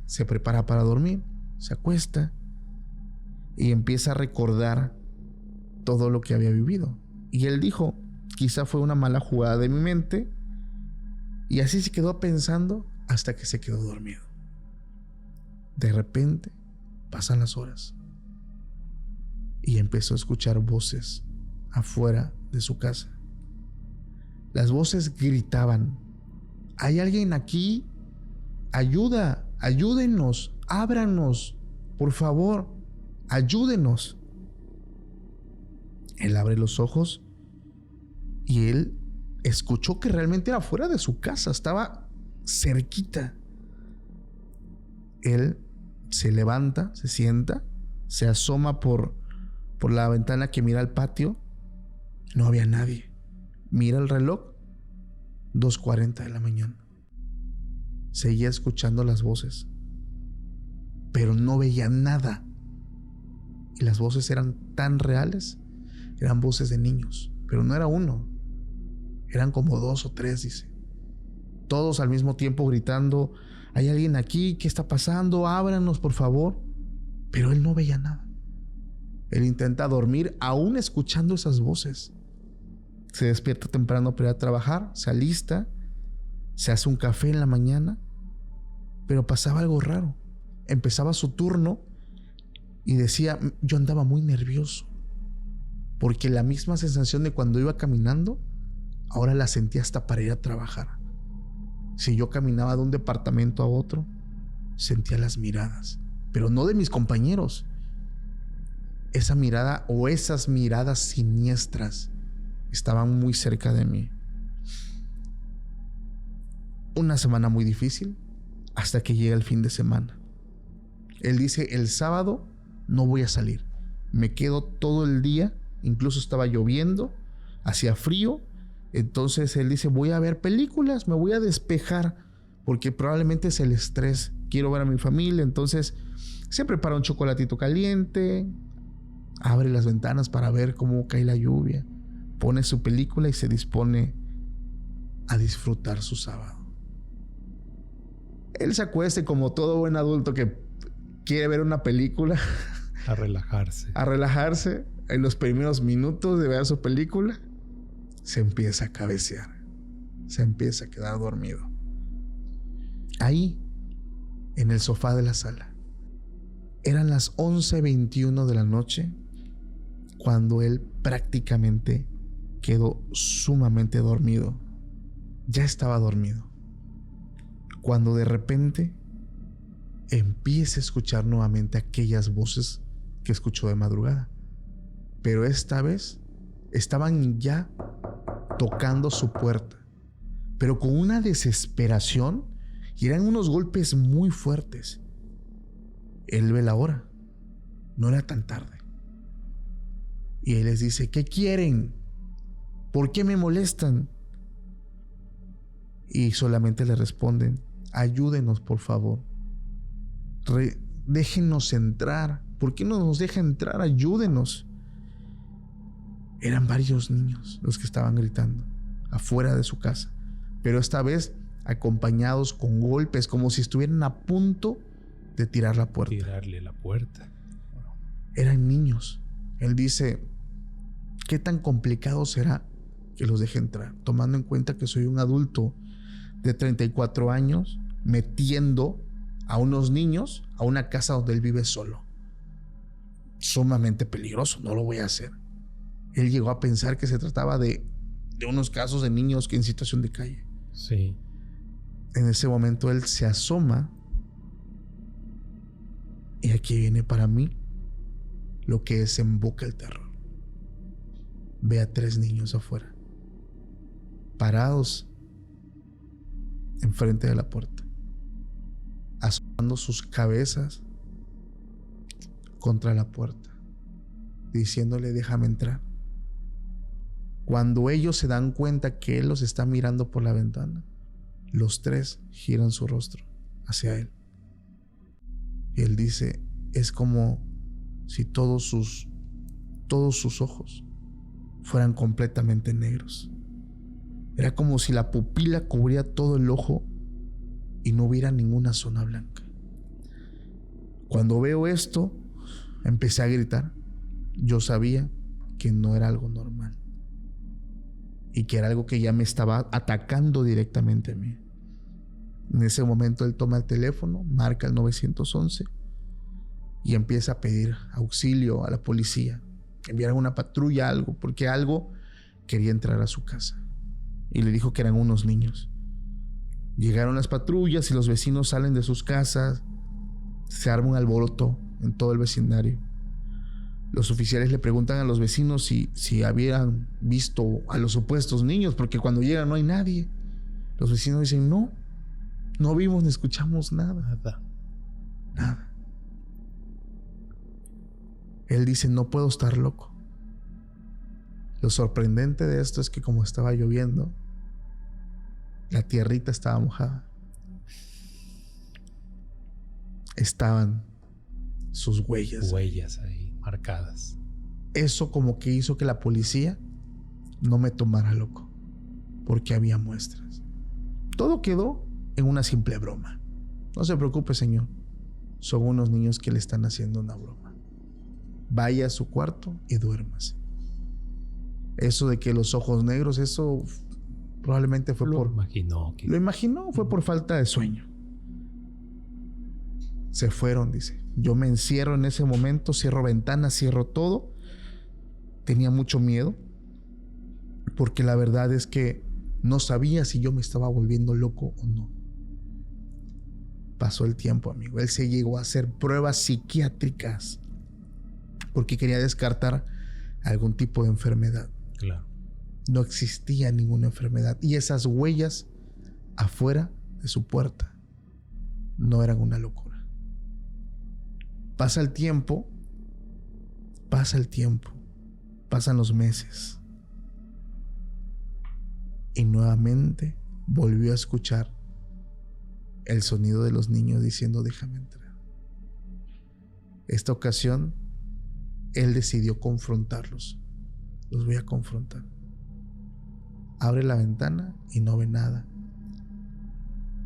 se prepara para dormir, se acuesta y empieza a recordar todo lo que había vivido. Y él dijo, quizá fue una mala jugada de mi mente, y así se quedó pensando hasta que se quedó dormido. De repente pasan las horas y empezó a escuchar voces afuera de su casa. Las voces gritaban, ¿hay alguien aquí? Ayuda, ayúdenos, ábranos, por favor, ayúdenos. Él abre los ojos y él escuchó que realmente era fuera de su casa, estaba cerquita. Él se levanta, se sienta, se asoma por la ventana que mira al patio. No había nadie. Mira el reloj, 2:40 de la mañana. Seguía escuchando las voces, pero no veía nada. Y las voces eran tan reales, eran voces de niños, pero no era uno, eran como 2 o 3, dice. Todos al mismo tiempo gritando, ¿hay alguien aquí? ¿Qué está pasando? Ábranos, por favor. Pero él no veía nada. Él intenta dormir aún escuchando esas voces. Se despierta temprano para ir a trabajar, se alista, se hace un café en la mañana, pero pasaba algo raro. Empezaba su turno y decía, yo andaba muy nervioso, porque la misma sensación de cuando iba caminando, ahora la sentía hasta para ir a trabajar. Si yo caminaba de un departamento a otro, sentía las miradas, pero no de mis compañeros. Esa mirada o esas miradas siniestras estaban muy cerca de mí. Una semana muy difícil hasta que llega el fin de semana. Él dice, el sábado no voy a salir. Me quedo todo el día, incluso estaba lloviendo, hacía frío. Entonces él dice, voy a ver películas, me voy a despejar, porque probablemente es el estrés quiero ver a mi familia. Entonces se prepara un chocolatito caliente, abre las ventanas para ver cómo cae la lluvia, pone su película y se dispone a disfrutar su sábado. Él se acuesta como todo buen adulto que quiere ver una película. A relajarse. A relajarse. En los primeros minutos de ver su película, se empieza a cabecear. Se empieza a quedar dormido. Ahí, en el sofá de la sala. Eran las 11:21 de la noche cuando él prácticamente quedó sumamente dormido. Ya estaba dormido. Cuando de repente empieza a escuchar nuevamente aquellas voces que escuchó de madrugada. Pero esta vez estaban ya tocando su puerta, pero con una desesperación, y eran unos golpes muy fuertes. Él ve la hora, no era tan tarde, y él les dice: ¿qué quieren? ¿Por qué me molestan? Y solamente le responden: ayúdenos, por favor. Déjenos entrar. ¿Por qué no nos deja entrar? Ayúdenos. Eran varios niños los que estaban gritando afuera de su casa, pero esta vez acompañados con golpes, como si estuvieran a punto de tirar la puerta. Tirarle la puerta. Eran niños. Él dice: ¿qué tan complicado será que los deje entrar? Tomando en cuenta que soy un adulto de 34 años metiendo a unos niños a una casa donde él vive solo. Sumamente peligroso, no lo voy a hacer. Él llegó a pensar que se trataba de unos casos de niños que en situación de calle. Sí. En ese momento él se asoma, y aquí viene para mí lo que desemboca el terror. Ve a 3 niños afuera, parados enfrente de la puerta, asomando sus cabezas contra la puerta, diciéndole: déjame entrar. Cuando ellos se dan cuenta que él los está mirando por la ventana, los 3 giran su rostro hacia él. Y él dice: es como si todos sus ojos fueran completamente negros. Era como si la pupila cubría todo el ojo y no hubiera ninguna zona blanca. Cuando veo esto, empecé a gritar. Yo sabía que no era algo normal y que era algo que ya me estaba atacando directamente a mí. En ese momento él toma el teléfono, marca el 911 y empieza a pedir auxilio a la policía, que enviaran una patrulla, algo, porque algo quería entrar a su casa. Y le dijo que eran unos niños. Llegaron las patrullas y los vecinos salen de sus casas. Se arma un alboroto en todo el vecindario. Los oficiales le preguntan a los vecinos si habían visto a los supuestos niños, porque cuando llegan no hay nadie. Los vecinos dicen: no vimos ni escuchamos nada. Nada. Él dice: no puedo estar loco. Lo sorprendente de esto es que como estaba lloviendo, la tierrita estaba mojada. Estaban sus huellas. Huellas ahí marcadas. Eso como que hizo que la policía no me tomara loco, porque había muestras. Todo quedó en una simple broma. No se preocupe, señor. Son unos niños que le están haciendo una broma. Vaya a su cuarto y duérmase. Eso de que los ojos negros, eso probablemente fue Lo imaginó, fue por falta de sueño. Se fueron, dice. Yo me encierro en ese momento, cierro ventanas, cierro todo. Tenía mucho miedo, porque la verdad es que no sabía si yo me estaba volviendo loco o no. Pasó el tiempo, amigo. Él se llegó a hacer pruebas psiquiátricas porque quería descartar algún tipo de enfermedad. Claro. No existía ninguna enfermedad. Y esas huellas afuera de su puerta no eran una locura. Pasa el tiempo, pasan los meses. Y nuevamente volvió a escuchar el sonido de los niños diciendo déjame entrar. Esta ocasión, él decidió confrontarlos. Los voy a confrontar. Abre la ventana y no ve nada.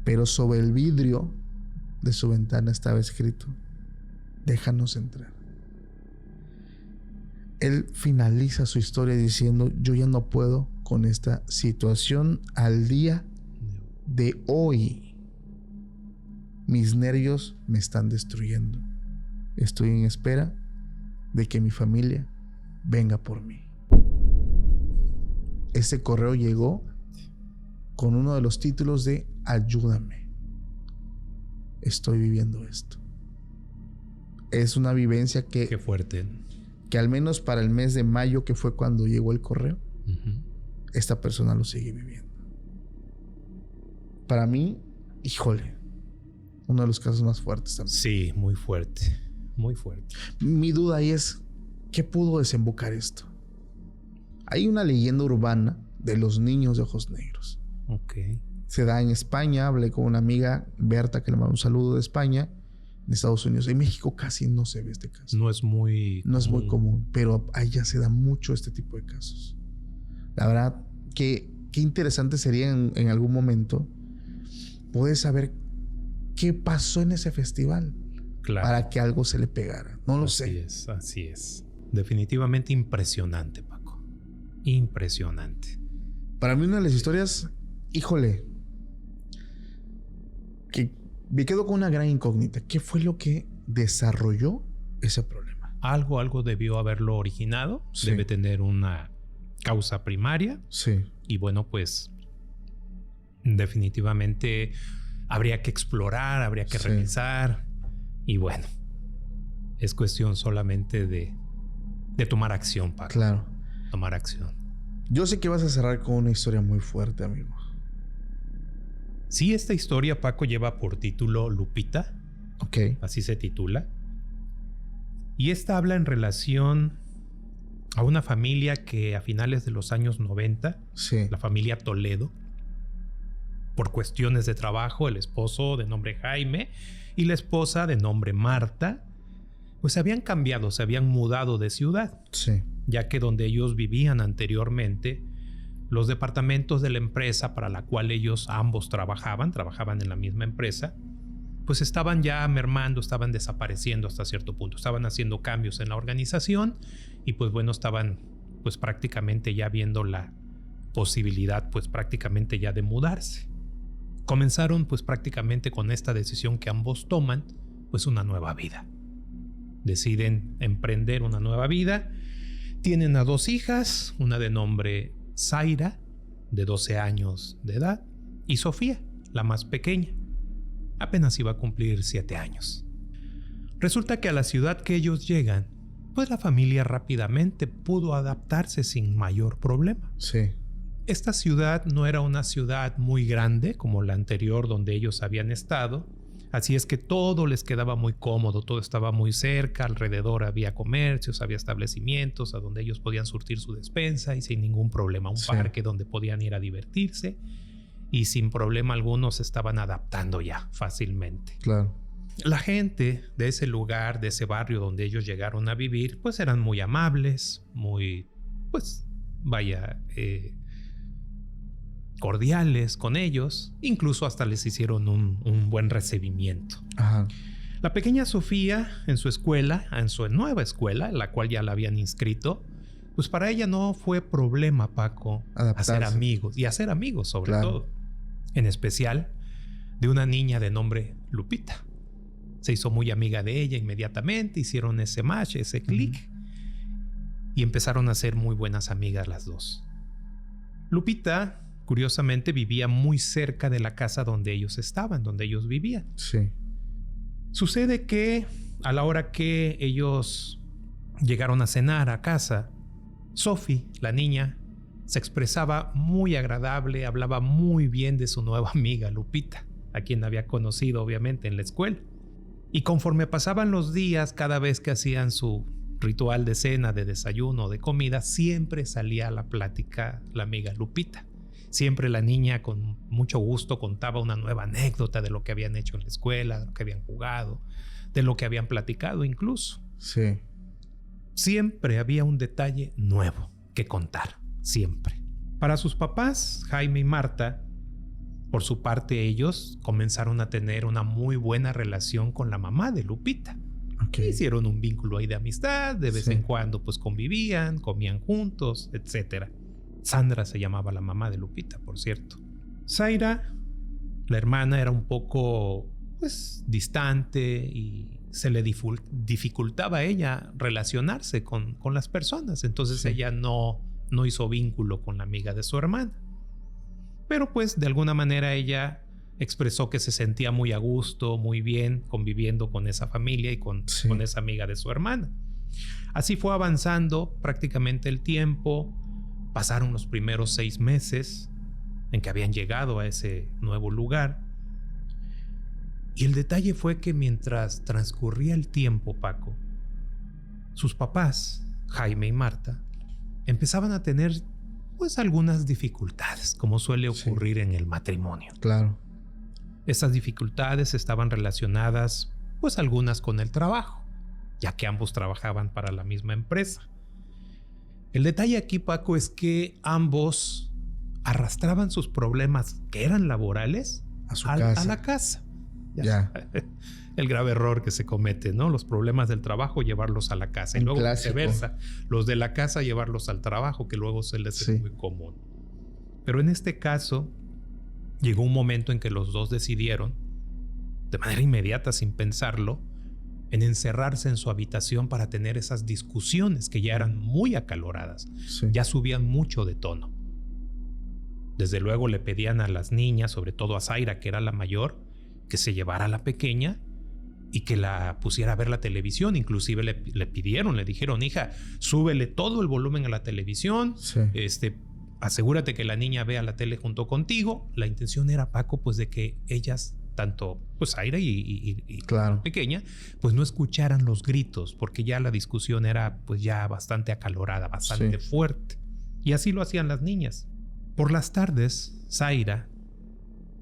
Pero sobre el vidrio de su ventana estaba escrito: déjanos entrar. Él finaliza su historia diciendo: yo ya no puedo con esta situación al día de hoy. Mis nervios me están destruyendo. Estoy en espera de que mi familia venga por mí. Ese correo llegó con uno de los títulos de ayúdame. Estoy viviendo esto. Es una vivencia que... Qué fuerte. Que al menos para el mes de mayo, que fue cuando llegó el correo, esta persona lo sigue viviendo. Para mí, híjole, uno de los casos más fuertes también. Sí, muy fuerte. Muy fuerte. Mi duda ahí es, ¿qué pudo desembocar esto? Hay una leyenda urbana de los niños de ojos negros. Ok. Se da en España. Hablé con una amiga, Berta, que le mando un saludo de España, en Estados Unidos. En México casi no se ve este caso. No es muy común, pero allá se da mucho este tipo de casos. La verdad, qué interesante sería en algún momento poder saber qué pasó en ese festival. Claro. Para que algo se le pegara. No lo sé. Así es. Definitivamente impresionante, Paco. Impresionante. Para mí una de las historias, híjole, que me quedo con una gran incógnita. ¿Qué fue lo que desarrolló ese problema? Algo debió haberlo originado. Sí. Debe tener una causa primaria. Sí. Y bueno, pues definitivamente habría que explorar, habría que revisar. Y bueno, es cuestión solamente de tomar acción, Paco. Claro. Tomar acción. Yo sé que vas a cerrar con una historia muy fuerte, amigo. Sí, esta historia, Paco, lleva por título Lupita. Ok. Así se titula. Y esta habla en relación a una familia que a finales de los años 90, sí, la familia Toledo, por cuestiones de trabajo, el esposo de nombre Jaime y la esposa de nombre Marta, pues se habían cambiado, se habían mudado de ciudad. Sí. Ya que donde ellos vivían anteriormente, los departamentos de la empresa para la cual ellos ambos trabajaban en la misma empresa, pues estaban ya mermando, estaban desapareciendo hasta cierto punto, estaban haciendo cambios en la organización y pues bueno, estaban pues prácticamente ya viendo la posibilidad pues prácticamente ya de mudarse. Comenzaron pues prácticamente con esta decisión que ambos toman, pues una nueva vida. Deciden emprender una nueva vida. Tienen a 2 hijas, una de nombre Zaira, de 12 años de edad, y Sofía, la más pequeña. Apenas iba a cumplir 7 años. Resulta que a la ciudad que ellos llegan, pues la familia rápidamente pudo adaptarse sin mayor problema. Sí. Esta ciudad no era una ciudad muy grande como la anterior donde ellos habían estado, así es que todo les quedaba muy cómodo, todo estaba muy cerca, alrededor había comercios, había establecimientos a donde ellos podían surtir su despensa y sin ningún problema, un parque donde podían ir a divertirse y sin problema alguno se estaban adaptando ya fácilmente. Claro. La gente de ese lugar, de ese barrio donde ellos llegaron a vivir, pues eran muy amables, muy, pues, vaya, cordiales con ellos, incluso hasta les hicieron un buen recibimiento. Ajá. La pequeña Sofía en su escuela, en su nueva escuela, en la cual ya la habían inscrito, pues para ella no fue problema, Paco, hacer amigos y hacer amigos sobre todo, en especial de una niña de nombre Lupita. Se hizo muy amiga de ella inmediatamente, hicieron ese match, ese clic y empezaron a ser muy buenas amigas las dos. Lupita curiosamente vivía muy cerca de la casa donde ellos estaban, donde ellos vivían. Sí. Sucede que a la hora que ellos llegaron a cenar a casa, Sophie, la niña, se expresaba muy agradable, hablaba muy bien de su nueva amiga Lupita, a quien había conocido obviamente en la escuela. Y conforme pasaban los días, cada vez que hacían su ritual de cena, de desayuno o de comida, siempre salía a la plática la amiga Lupita. Siempre la niña con mucho gusto contaba una nueva anécdota de lo que habían hecho en la escuela, de lo que habían jugado, de lo que habían platicado incluso. Sí. Siempre había un detalle nuevo que contar, siempre. Para sus papás, Jaime y Marta, por su parte ellos comenzaron a tener una muy buena relación con la mamá de Lupita. Okay. Hicieron un vínculo ahí de amistad, de vez Sí. en cuando pues convivían, comían juntos, etc. Sandra se llamaba la mamá de Lupita, por cierto. Zaira, la hermana, era un poco pues distante y se le dificultaba a ella relacionarse con las personas. Entonces Sí. ella no hizo vínculo con la amiga de su hermana. Pero pues de alguna manera ella expresó que se sentía muy a gusto, muy bien conviviendo con esa familia y con esa amiga de su hermana. Así fue avanzando prácticamente el tiempo. Pasaron los primeros 6 meses en que habían llegado a ese nuevo lugar. Y el detalle fue que mientras transcurría el tiempo, Paco, sus papás, Jaime y Marta, empezaban a tener pues algunas dificultades, como suele ocurrir en el matrimonio. Claro. Estas dificultades estaban relacionadas pues algunas con el trabajo, ya que ambos trabajaban para la misma empresa. El detalle aquí, Paco, es que ambos arrastraban sus problemas que eran laborales a la casa. Ya. El grave error que se comete, ¿no? Los problemas del trabajo, llevarlos a la casa. Y luego viceversa, los de la casa llevarlos al trabajo, que luego se les es muy común. Pero en este caso, llegó un momento en que los dos decidieron, de manera inmediata, sin pensarlo, en encerrarse en su habitación para tener esas discusiones que ya eran muy acaloradas. Sí. Ya subían mucho de tono. Desde luego le pedían a las niñas, sobre todo a Zaira, que era la mayor, que se llevara a la pequeña y que la pusiera a ver la televisión. Inclusive le dijeron, hija, súbele todo el volumen a la televisión, asegúrate que la niña vea la tele junto contigo. La intención era, Paco, pues de que ellas, tanto pues Zaira y la pequeña, pues no escucharan los gritos, porque ya la discusión era pues ya bastante acalorada, bastante fuerte. Y así lo hacían las niñas. Por las tardes, Zaira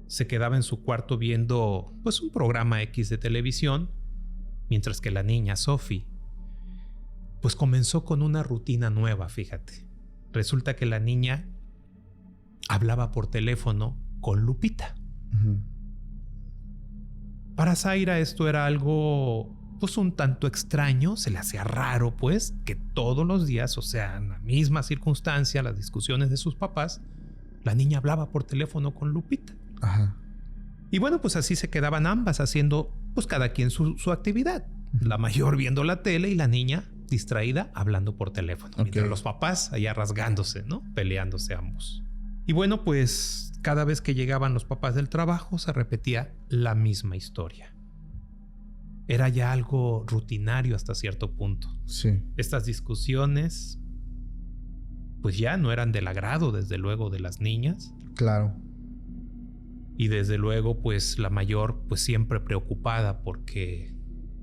se quedaba en su cuarto viendo pues un programa X de televisión, mientras que la niña, Sophie, pues comenzó con una rutina nueva, fíjate. Resulta que la niña hablaba por teléfono con Lupita. Uh-huh. Para Zaira esto era algo pues un tanto extraño, se le hacía raro pues que todos los días, o sea, en la misma circunstancia, las discusiones de sus papás, la niña hablaba por teléfono con Lupita. Ajá. Y bueno, pues así se quedaban ambas haciendo pues cada quien su actividad. Uh-huh. La mayor viendo la tele y la niña distraída hablando por teléfono. Okay. Mientras los papás allá rasgándose, ¿no? Peleándose ambos. Y bueno, pues cada vez que llegaban los papás del trabajo se repetía la misma historia. Era ya algo rutinario hasta cierto punto. Sí. Estas discusiones pues ya no eran del agrado, desde luego, de las niñas. Claro. Y desde luego, pues la mayor, pues siempre preocupada porque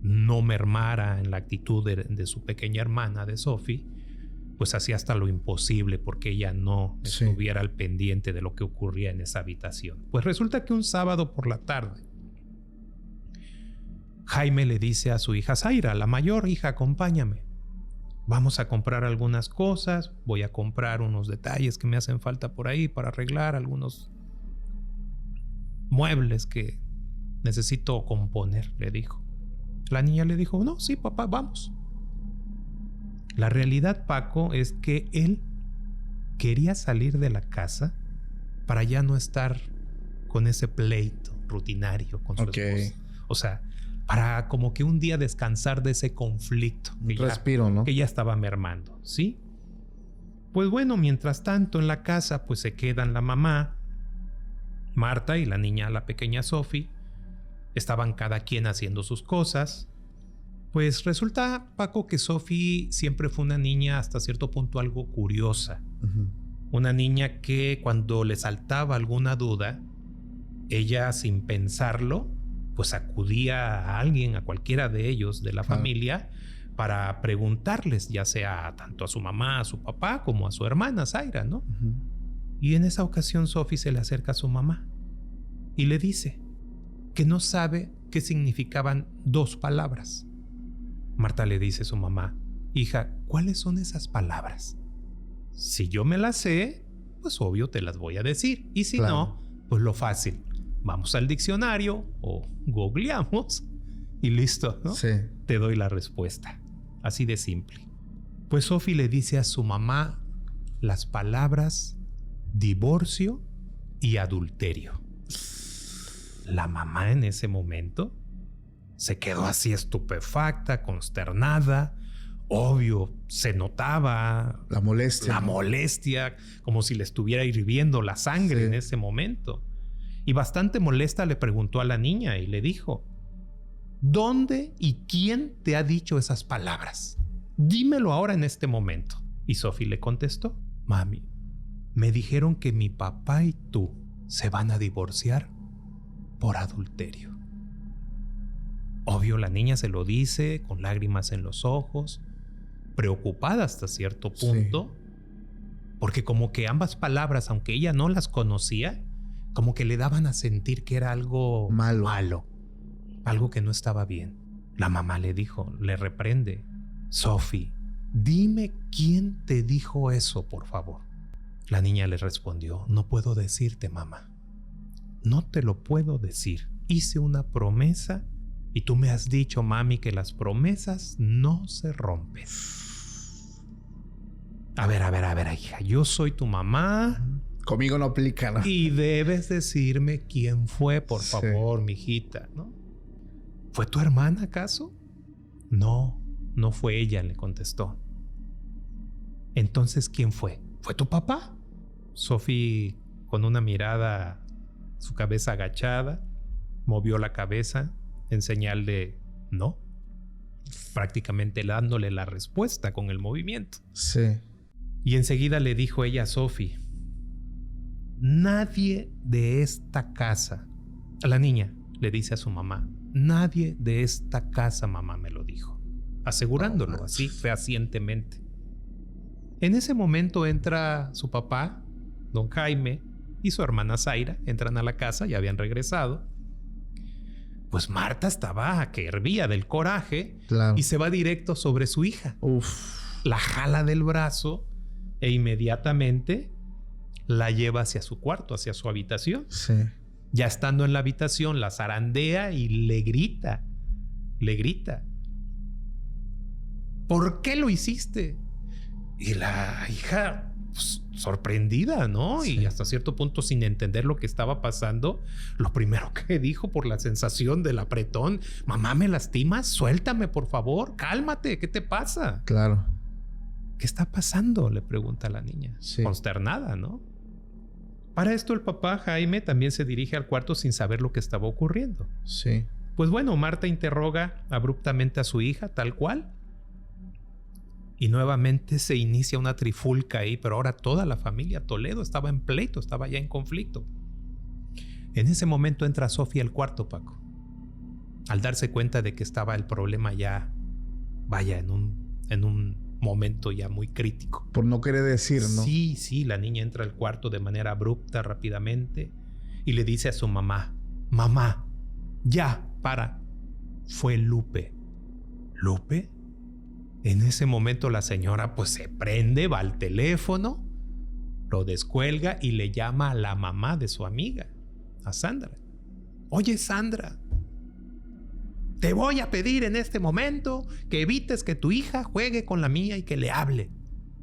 no mermara en la actitud de su pequeña hermana, de Sophie, pues hacía hasta lo imposible porque ella no estuviera al pendiente de lo que ocurría en esa habitación. Pues resulta que un sábado por la tarde, Jaime le dice a su hija Zaira, la mayor, hija, acompáñame. Vamos a comprar algunas cosas, voy a comprar unos detalles que me hacen falta por ahí para arreglar algunos muebles que necesito componer, le dijo. La niña le dijo, no, sí, papá, vamos. La realidad, Paco, es que él quería salir de la casa para ya no estar con ese pleito rutinario con su esposa. O sea, para como que un día descansar de ese conflicto. Un respiro, ¿no? Que ya estaba mermando, ¿sí? Pues bueno, mientras tanto en la casa pues se quedan la mamá, Marta, y la niña, la pequeña Sophie. Estaban cada quien haciendo sus cosas. Pues resulta, Paco, que Sophie siempre fue una niña hasta cierto punto algo curiosa. Uh-huh. Una niña que cuando le saltaba alguna duda, ella sin pensarlo, pues acudía a alguien, a cualquiera de ellos de la familia, para preguntarles, ya sea tanto a su mamá, a su papá, como a su hermana Zaira, ¿no? Uh-huh. Y en esa ocasión Sophie se le acerca a su mamá y le dice que no sabe qué significaban 2 palabras. Marta le dice a su mamá: hija, ¿cuáles son esas palabras? Si yo me las sé, pues obvio te las voy a decir. Y si no, pues lo fácil. Vamos al diccionario o googleamos y listo, ¿no? Sí. Te doy la respuesta. Así de simple. Pues Sophie le dice a su mamá las palabras divorcio y adulterio. La mamá en ese momento se quedó así estupefacta, consternada. Obvio, se notaba la molestia, como si le estuviera hirviendo la sangre en ese momento. Y bastante molesta le preguntó a la niña y le dijo: ¿dónde y quién te ha dicho esas palabras? Dímelo ahora en este momento. Y Sophie le contestó: mami, me dijeron que mi papá y tú se van a divorciar por adulterio. Obvio, la niña se lo dice con lágrimas en los ojos, preocupada hasta cierto punto, porque como que ambas palabras, aunque ella no las conocía, como que le daban a sentir que era algo malo, algo que no estaba bien. La mamá le dijo, le reprende: Sophie, dime quién te dijo eso, por favor. La niña le respondió: no puedo decirte, mamá. No te lo puedo decir. Hice una promesa y tú me has dicho, mami, que las promesas no se rompen. A ver, hija, yo soy tu mamá. Conmigo no aplica, ¿no? Y debes decirme quién fue, por favor, mijita, ¿no? ¿Fue tu hermana, acaso? No, no fue ella, le contestó. Entonces, ¿quién fue? ¿Fue tu papá? Sophie, con una mirada, su cabeza agachada, movió la cabeza en señal de no, prácticamente dándole la respuesta con el movimiento. Sí. Y enseguida le dijo ella a Sophie: nadie de esta casa, a la niña le dice a su mamá, nadie de esta casa, mamá, me lo dijo, asegurándolo así fehacientemente. En ese momento entra su papá, don Jaime, y su hermana Zaira, entran a la casa, ya habían regresado. Pues Marta estaba que hervía del coraje, claro, y se va directo sobre su hija. La jala del brazo e inmediatamente la lleva hacia su cuarto, hacia su habitación. Sí. Ya estando en la habitación, la zarandea y le grita. ¿Por qué lo hiciste? Y la hija, pues, sorprendida, ¿no? Sí. Y hasta cierto punto sin entender lo que estaba pasando, lo primero que dijo, por la sensación del apretón: mamá, ¿me lastimas? Suéltame, por favor, cálmate, ¿qué te pasa? Claro. ¿Qué está pasando?, le pregunta a la niña, consternada, ¿no? Para esto el papá Jaime también se dirige al cuarto sin saber lo que estaba ocurriendo. Sí. Pues bueno, Marta interroga abruptamente a su hija, tal cual. Y nuevamente se inicia una trifulca ahí, pero ahora toda la familia Toledo estaba en pleito, estaba ya en conflicto. En ese momento entra Sophie al cuarto, Paco. Al darse cuenta de que estaba el problema ya, vaya, en un momento ya muy crítico. Por no querer decir, ¿no? Sí, la niña entra al cuarto de manera abrupta, rápidamente, y le dice a su mamá: mamá, ya, para. Fue Lupe. ¿Lupe? En ese momento la señora pues se prende, va al teléfono, lo descuelga y le llama a la mamá de su amiga, a Sandra. Oye, Sandra, te voy a pedir en este momento que evites que tu hija juegue con la mía y que le hable.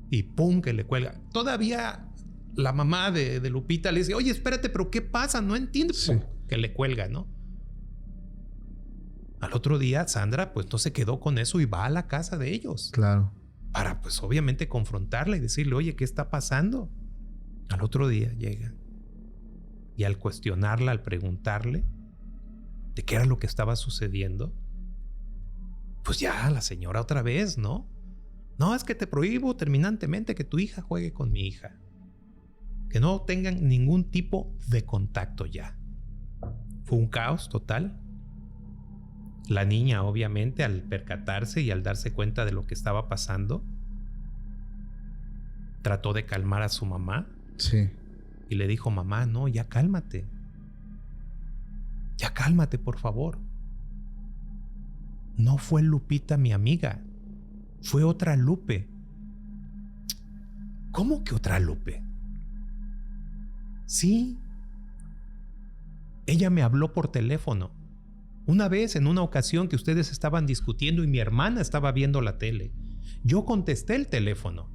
Y pum, que le cuelga. Todavía la mamá de Lupita le dice: oye, espérate, pero ¿qué pasa? No entiendo. Sí. Que le cuelga, ¿no? Al otro día, Sandra pues no se quedó con eso y va a la casa de ellos. Claro. Para pues obviamente confrontarla y decirle: oye, ¿qué está pasando? Al otro día llega. Y al cuestionarla, al preguntarle de qué era lo que estaba sucediendo, pues ya la señora otra vez, ¿no? No, es que te prohíbo terminantemente que tu hija juegue con mi hija. Que no tengan ningún tipo de contacto ya. Fue un caos total. La niña, obviamente, al percatarse y al darse cuenta de lo que estaba pasando, trató de calmar a su mamá. Sí. y le dijo, mamá, no, ya cálmate. Ya cálmate, por favor. No fue Lupita mi amiga, fue otra Lupe. ¿Cómo que otra Lupe? Sí. Ella me habló por teléfono. Una vez, en una ocasión que ustedes estaban discutiendo y mi hermana estaba viendo la tele, yo contesté el teléfono.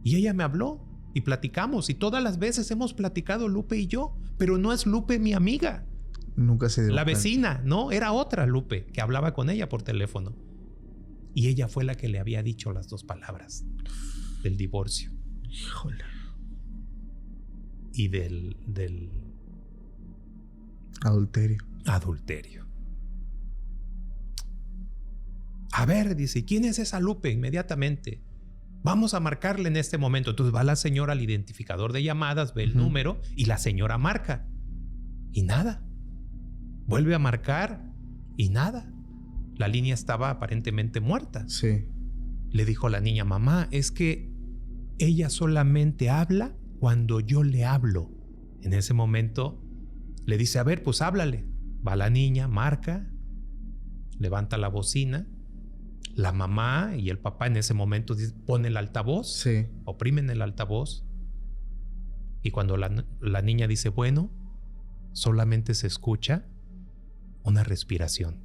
Y ella me habló y platicamos. Y todas las veces hemos platicado Lupe y yo. Pero no es Lupe mi amiga. Nunca se dio La cuenta. vecina, no, era otra Lupe que hablaba con ella por teléfono. Y ella fue la que le había dicho las 2 palabras del divorcio. Híjole. Y del Adulterio. adulterio. A ver, dice, ¿quién es esa Lupe? Inmediatamente. Vamos a marcarle en este momento. Entonces va la señora al identificador de llamadas, ve el número y la señora marca. Y nada. Vuelve a marcar y nada. La línea estaba aparentemente muerta. Sí. Le dijo la niña, mamá, es que ella solamente habla cuando yo le hablo. En ese momento le dice, a ver, pues háblale. Va la niña, marca, levanta la bocina. La mamá y el papá en ese momento ponen el altavoz, Sí. oprimen el altavoz. Y cuando la niña dice, bueno, solamente se escucha una respiración.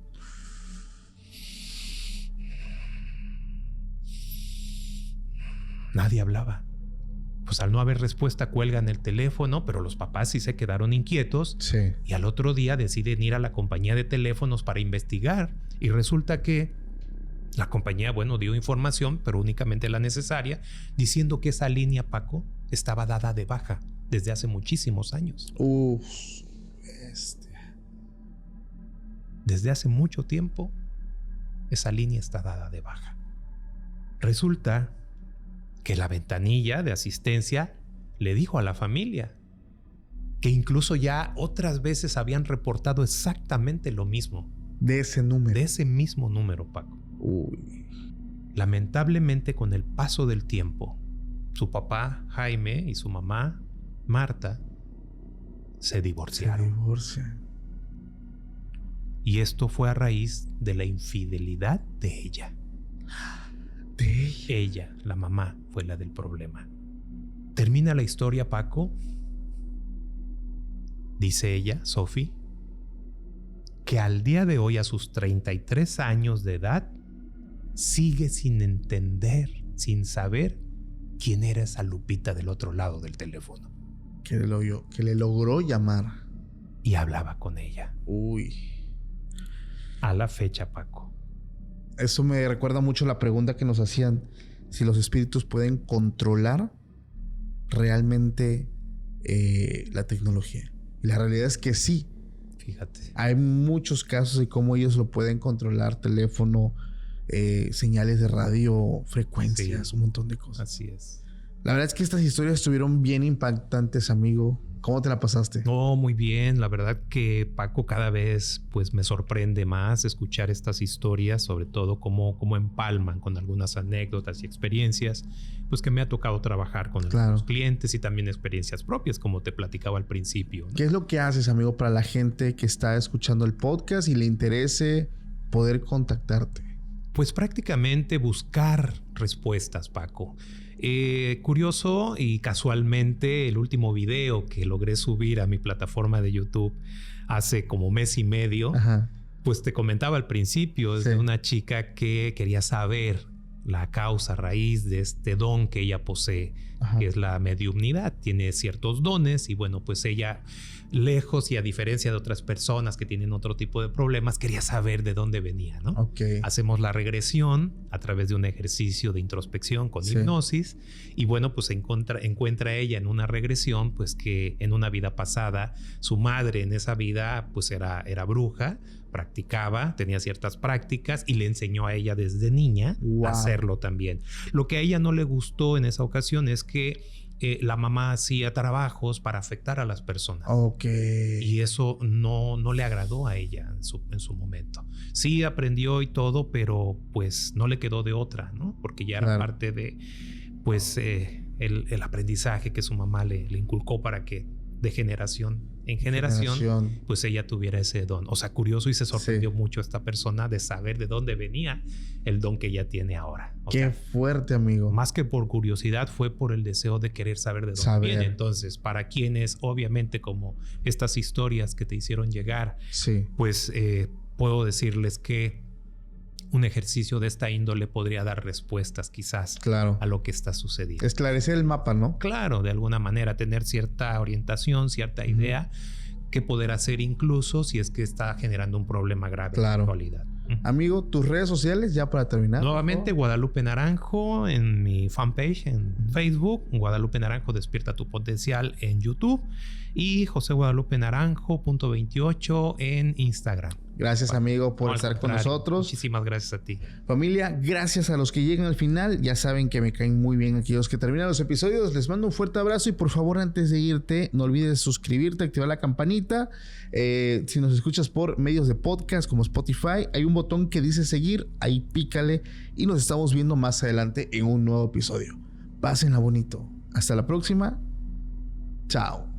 Nadie hablaba. Pues al no haber respuesta cuelgan el teléfono, pero los papás sí se quedaron inquietos. Sí. Y al otro día deciden ir a la compañía de teléfonos para investigar. Y resulta que la compañía, bueno, dio información, pero únicamente la necesaria, diciendo que esa línea, Paco, estaba dada de baja desde hace muchísimos años. Uf. Desde hace mucho tiempo, esa línea está dada de baja. Resulta que la ventanilla de asistencia le dijo a la familia que incluso ya otras veces habían reportado exactamente lo mismo. De ese número. De ese mismo número, Paco. Uy. Lamentablemente, con el paso del tiempo, su papá, Jaime, y su mamá, Marta, se divorciaron. Se divorcian. Y esto fue a raíz de la infidelidad de ella. De ella. Ella, la mamá, fue la del problema. Termina la historia, Paco. Dice ella, Sophie, que al día de hoy, a sus 33 años de edad, sigue sin entender, sin saber quién era esa Lupita del otro lado del teléfono. Que le logró llamar. Y hablaba con ella. Uy. A la fecha, Paco. Eso me recuerda mucho la pregunta que nos hacían. Si los espíritus pueden controlar realmente la tecnología. Y la realidad es que sí. Fíjate. Hay muchos casos de cómo ellos lo pueden controlar. Teléfono, señales de radio, frecuencias, Sí. un montón de cosas. Así es. La verdad es que estas historias estuvieron bien impactantes, amigo. ¿Cómo te la pasaste? No, muy bien. La verdad que, Paco, cada vez pues me sorprende más escuchar estas historias, sobre todo cómo empalman con algunas anécdotas y experiencias, pues que me ha tocado trabajar con los clientes y también experiencias propias, como te platicaba al principio, ¿no? ¿Qué es lo que haces, amigo, para la gente que está escuchando el podcast y le interese poder contactarte? Pues prácticamente buscar respuestas, Paco. Curioso y casualmente el último video que logré subir a mi plataforma de YouTube hace como mes y medio, Ajá. pues te comentaba al principio, es de una chica que quería saber la causa raíz de este don que ella posee, Ajá. que es la mediumnidad. Tiene ciertos dones y bueno, pues ella, lejos y a diferencia de otras personas que tienen otro tipo de problemas, quería saber de dónde venía, ¿no? Ok. Hacemos la regresión a través de un ejercicio de introspección con hipnosis y bueno, pues encuentra ella en una regresión pues que en una vida pasada su madre en esa vida pues era bruja, practicaba, tenía ciertas prácticas y le enseñó a ella desde niña a hacerlo también. Lo que a ella no le gustó en esa ocasión es que la mamá hacía trabajos para afectar a las personas. Ok. Y eso no le agradó a ella en su momento. Sí aprendió y todo, pero pues no le quedó de otra, ¿no? Porque ya era parte de, pues, el aprendizaje que su mamá le inculcó para que de generación en generación, pues ella tuviera ese don. O sea, curioso, y se sorprendió mucho esta persona de saber de dónde venía el don que ella tiene ahora. Qué fuerte, amigo. Más que por curiosidad, fue por el deseo de querer saber de dónde viene. Entonces, para quienes, obviamente, como estas historias que te hicieron llegar, pues puedo decirles que un ejercicio de esta índole podría dar respuestas quizás a lo que está sucediendo. Esclarecer el mapa, ¿no? Claro, de alguna manera tener cierta orientación, cierta idea que poder hacer incluso si es que está generando un problema grave en la actualidad. Amigo, tus redes sociales ya para terminar. Nuevamente, Guadalupe Naranjo en mi fanpage en Facebook, Guadalupe Naranjo Despierta tu Potencial en YouTube y José Guadalupe Naranjo.28 en Instagram. Gracias, amigo, por estar con nosotros. Muchísimas gracias a ti. Familia, gracias a los que llegan al final. Ya saben que me caen muy bien aquellos que terminan los episodios. Les mando un fuerte abrazo y por favor, antes de irte, no olvides suscribirte, activar la campanita. Si nos escuchas por medios de podcast como Spotify, hay un botón que dice seguir. Ahí pícale y nos estamos viendo más adelante en un nuevo episodio. Pásenla bonito. Hasta la próxima. Chao.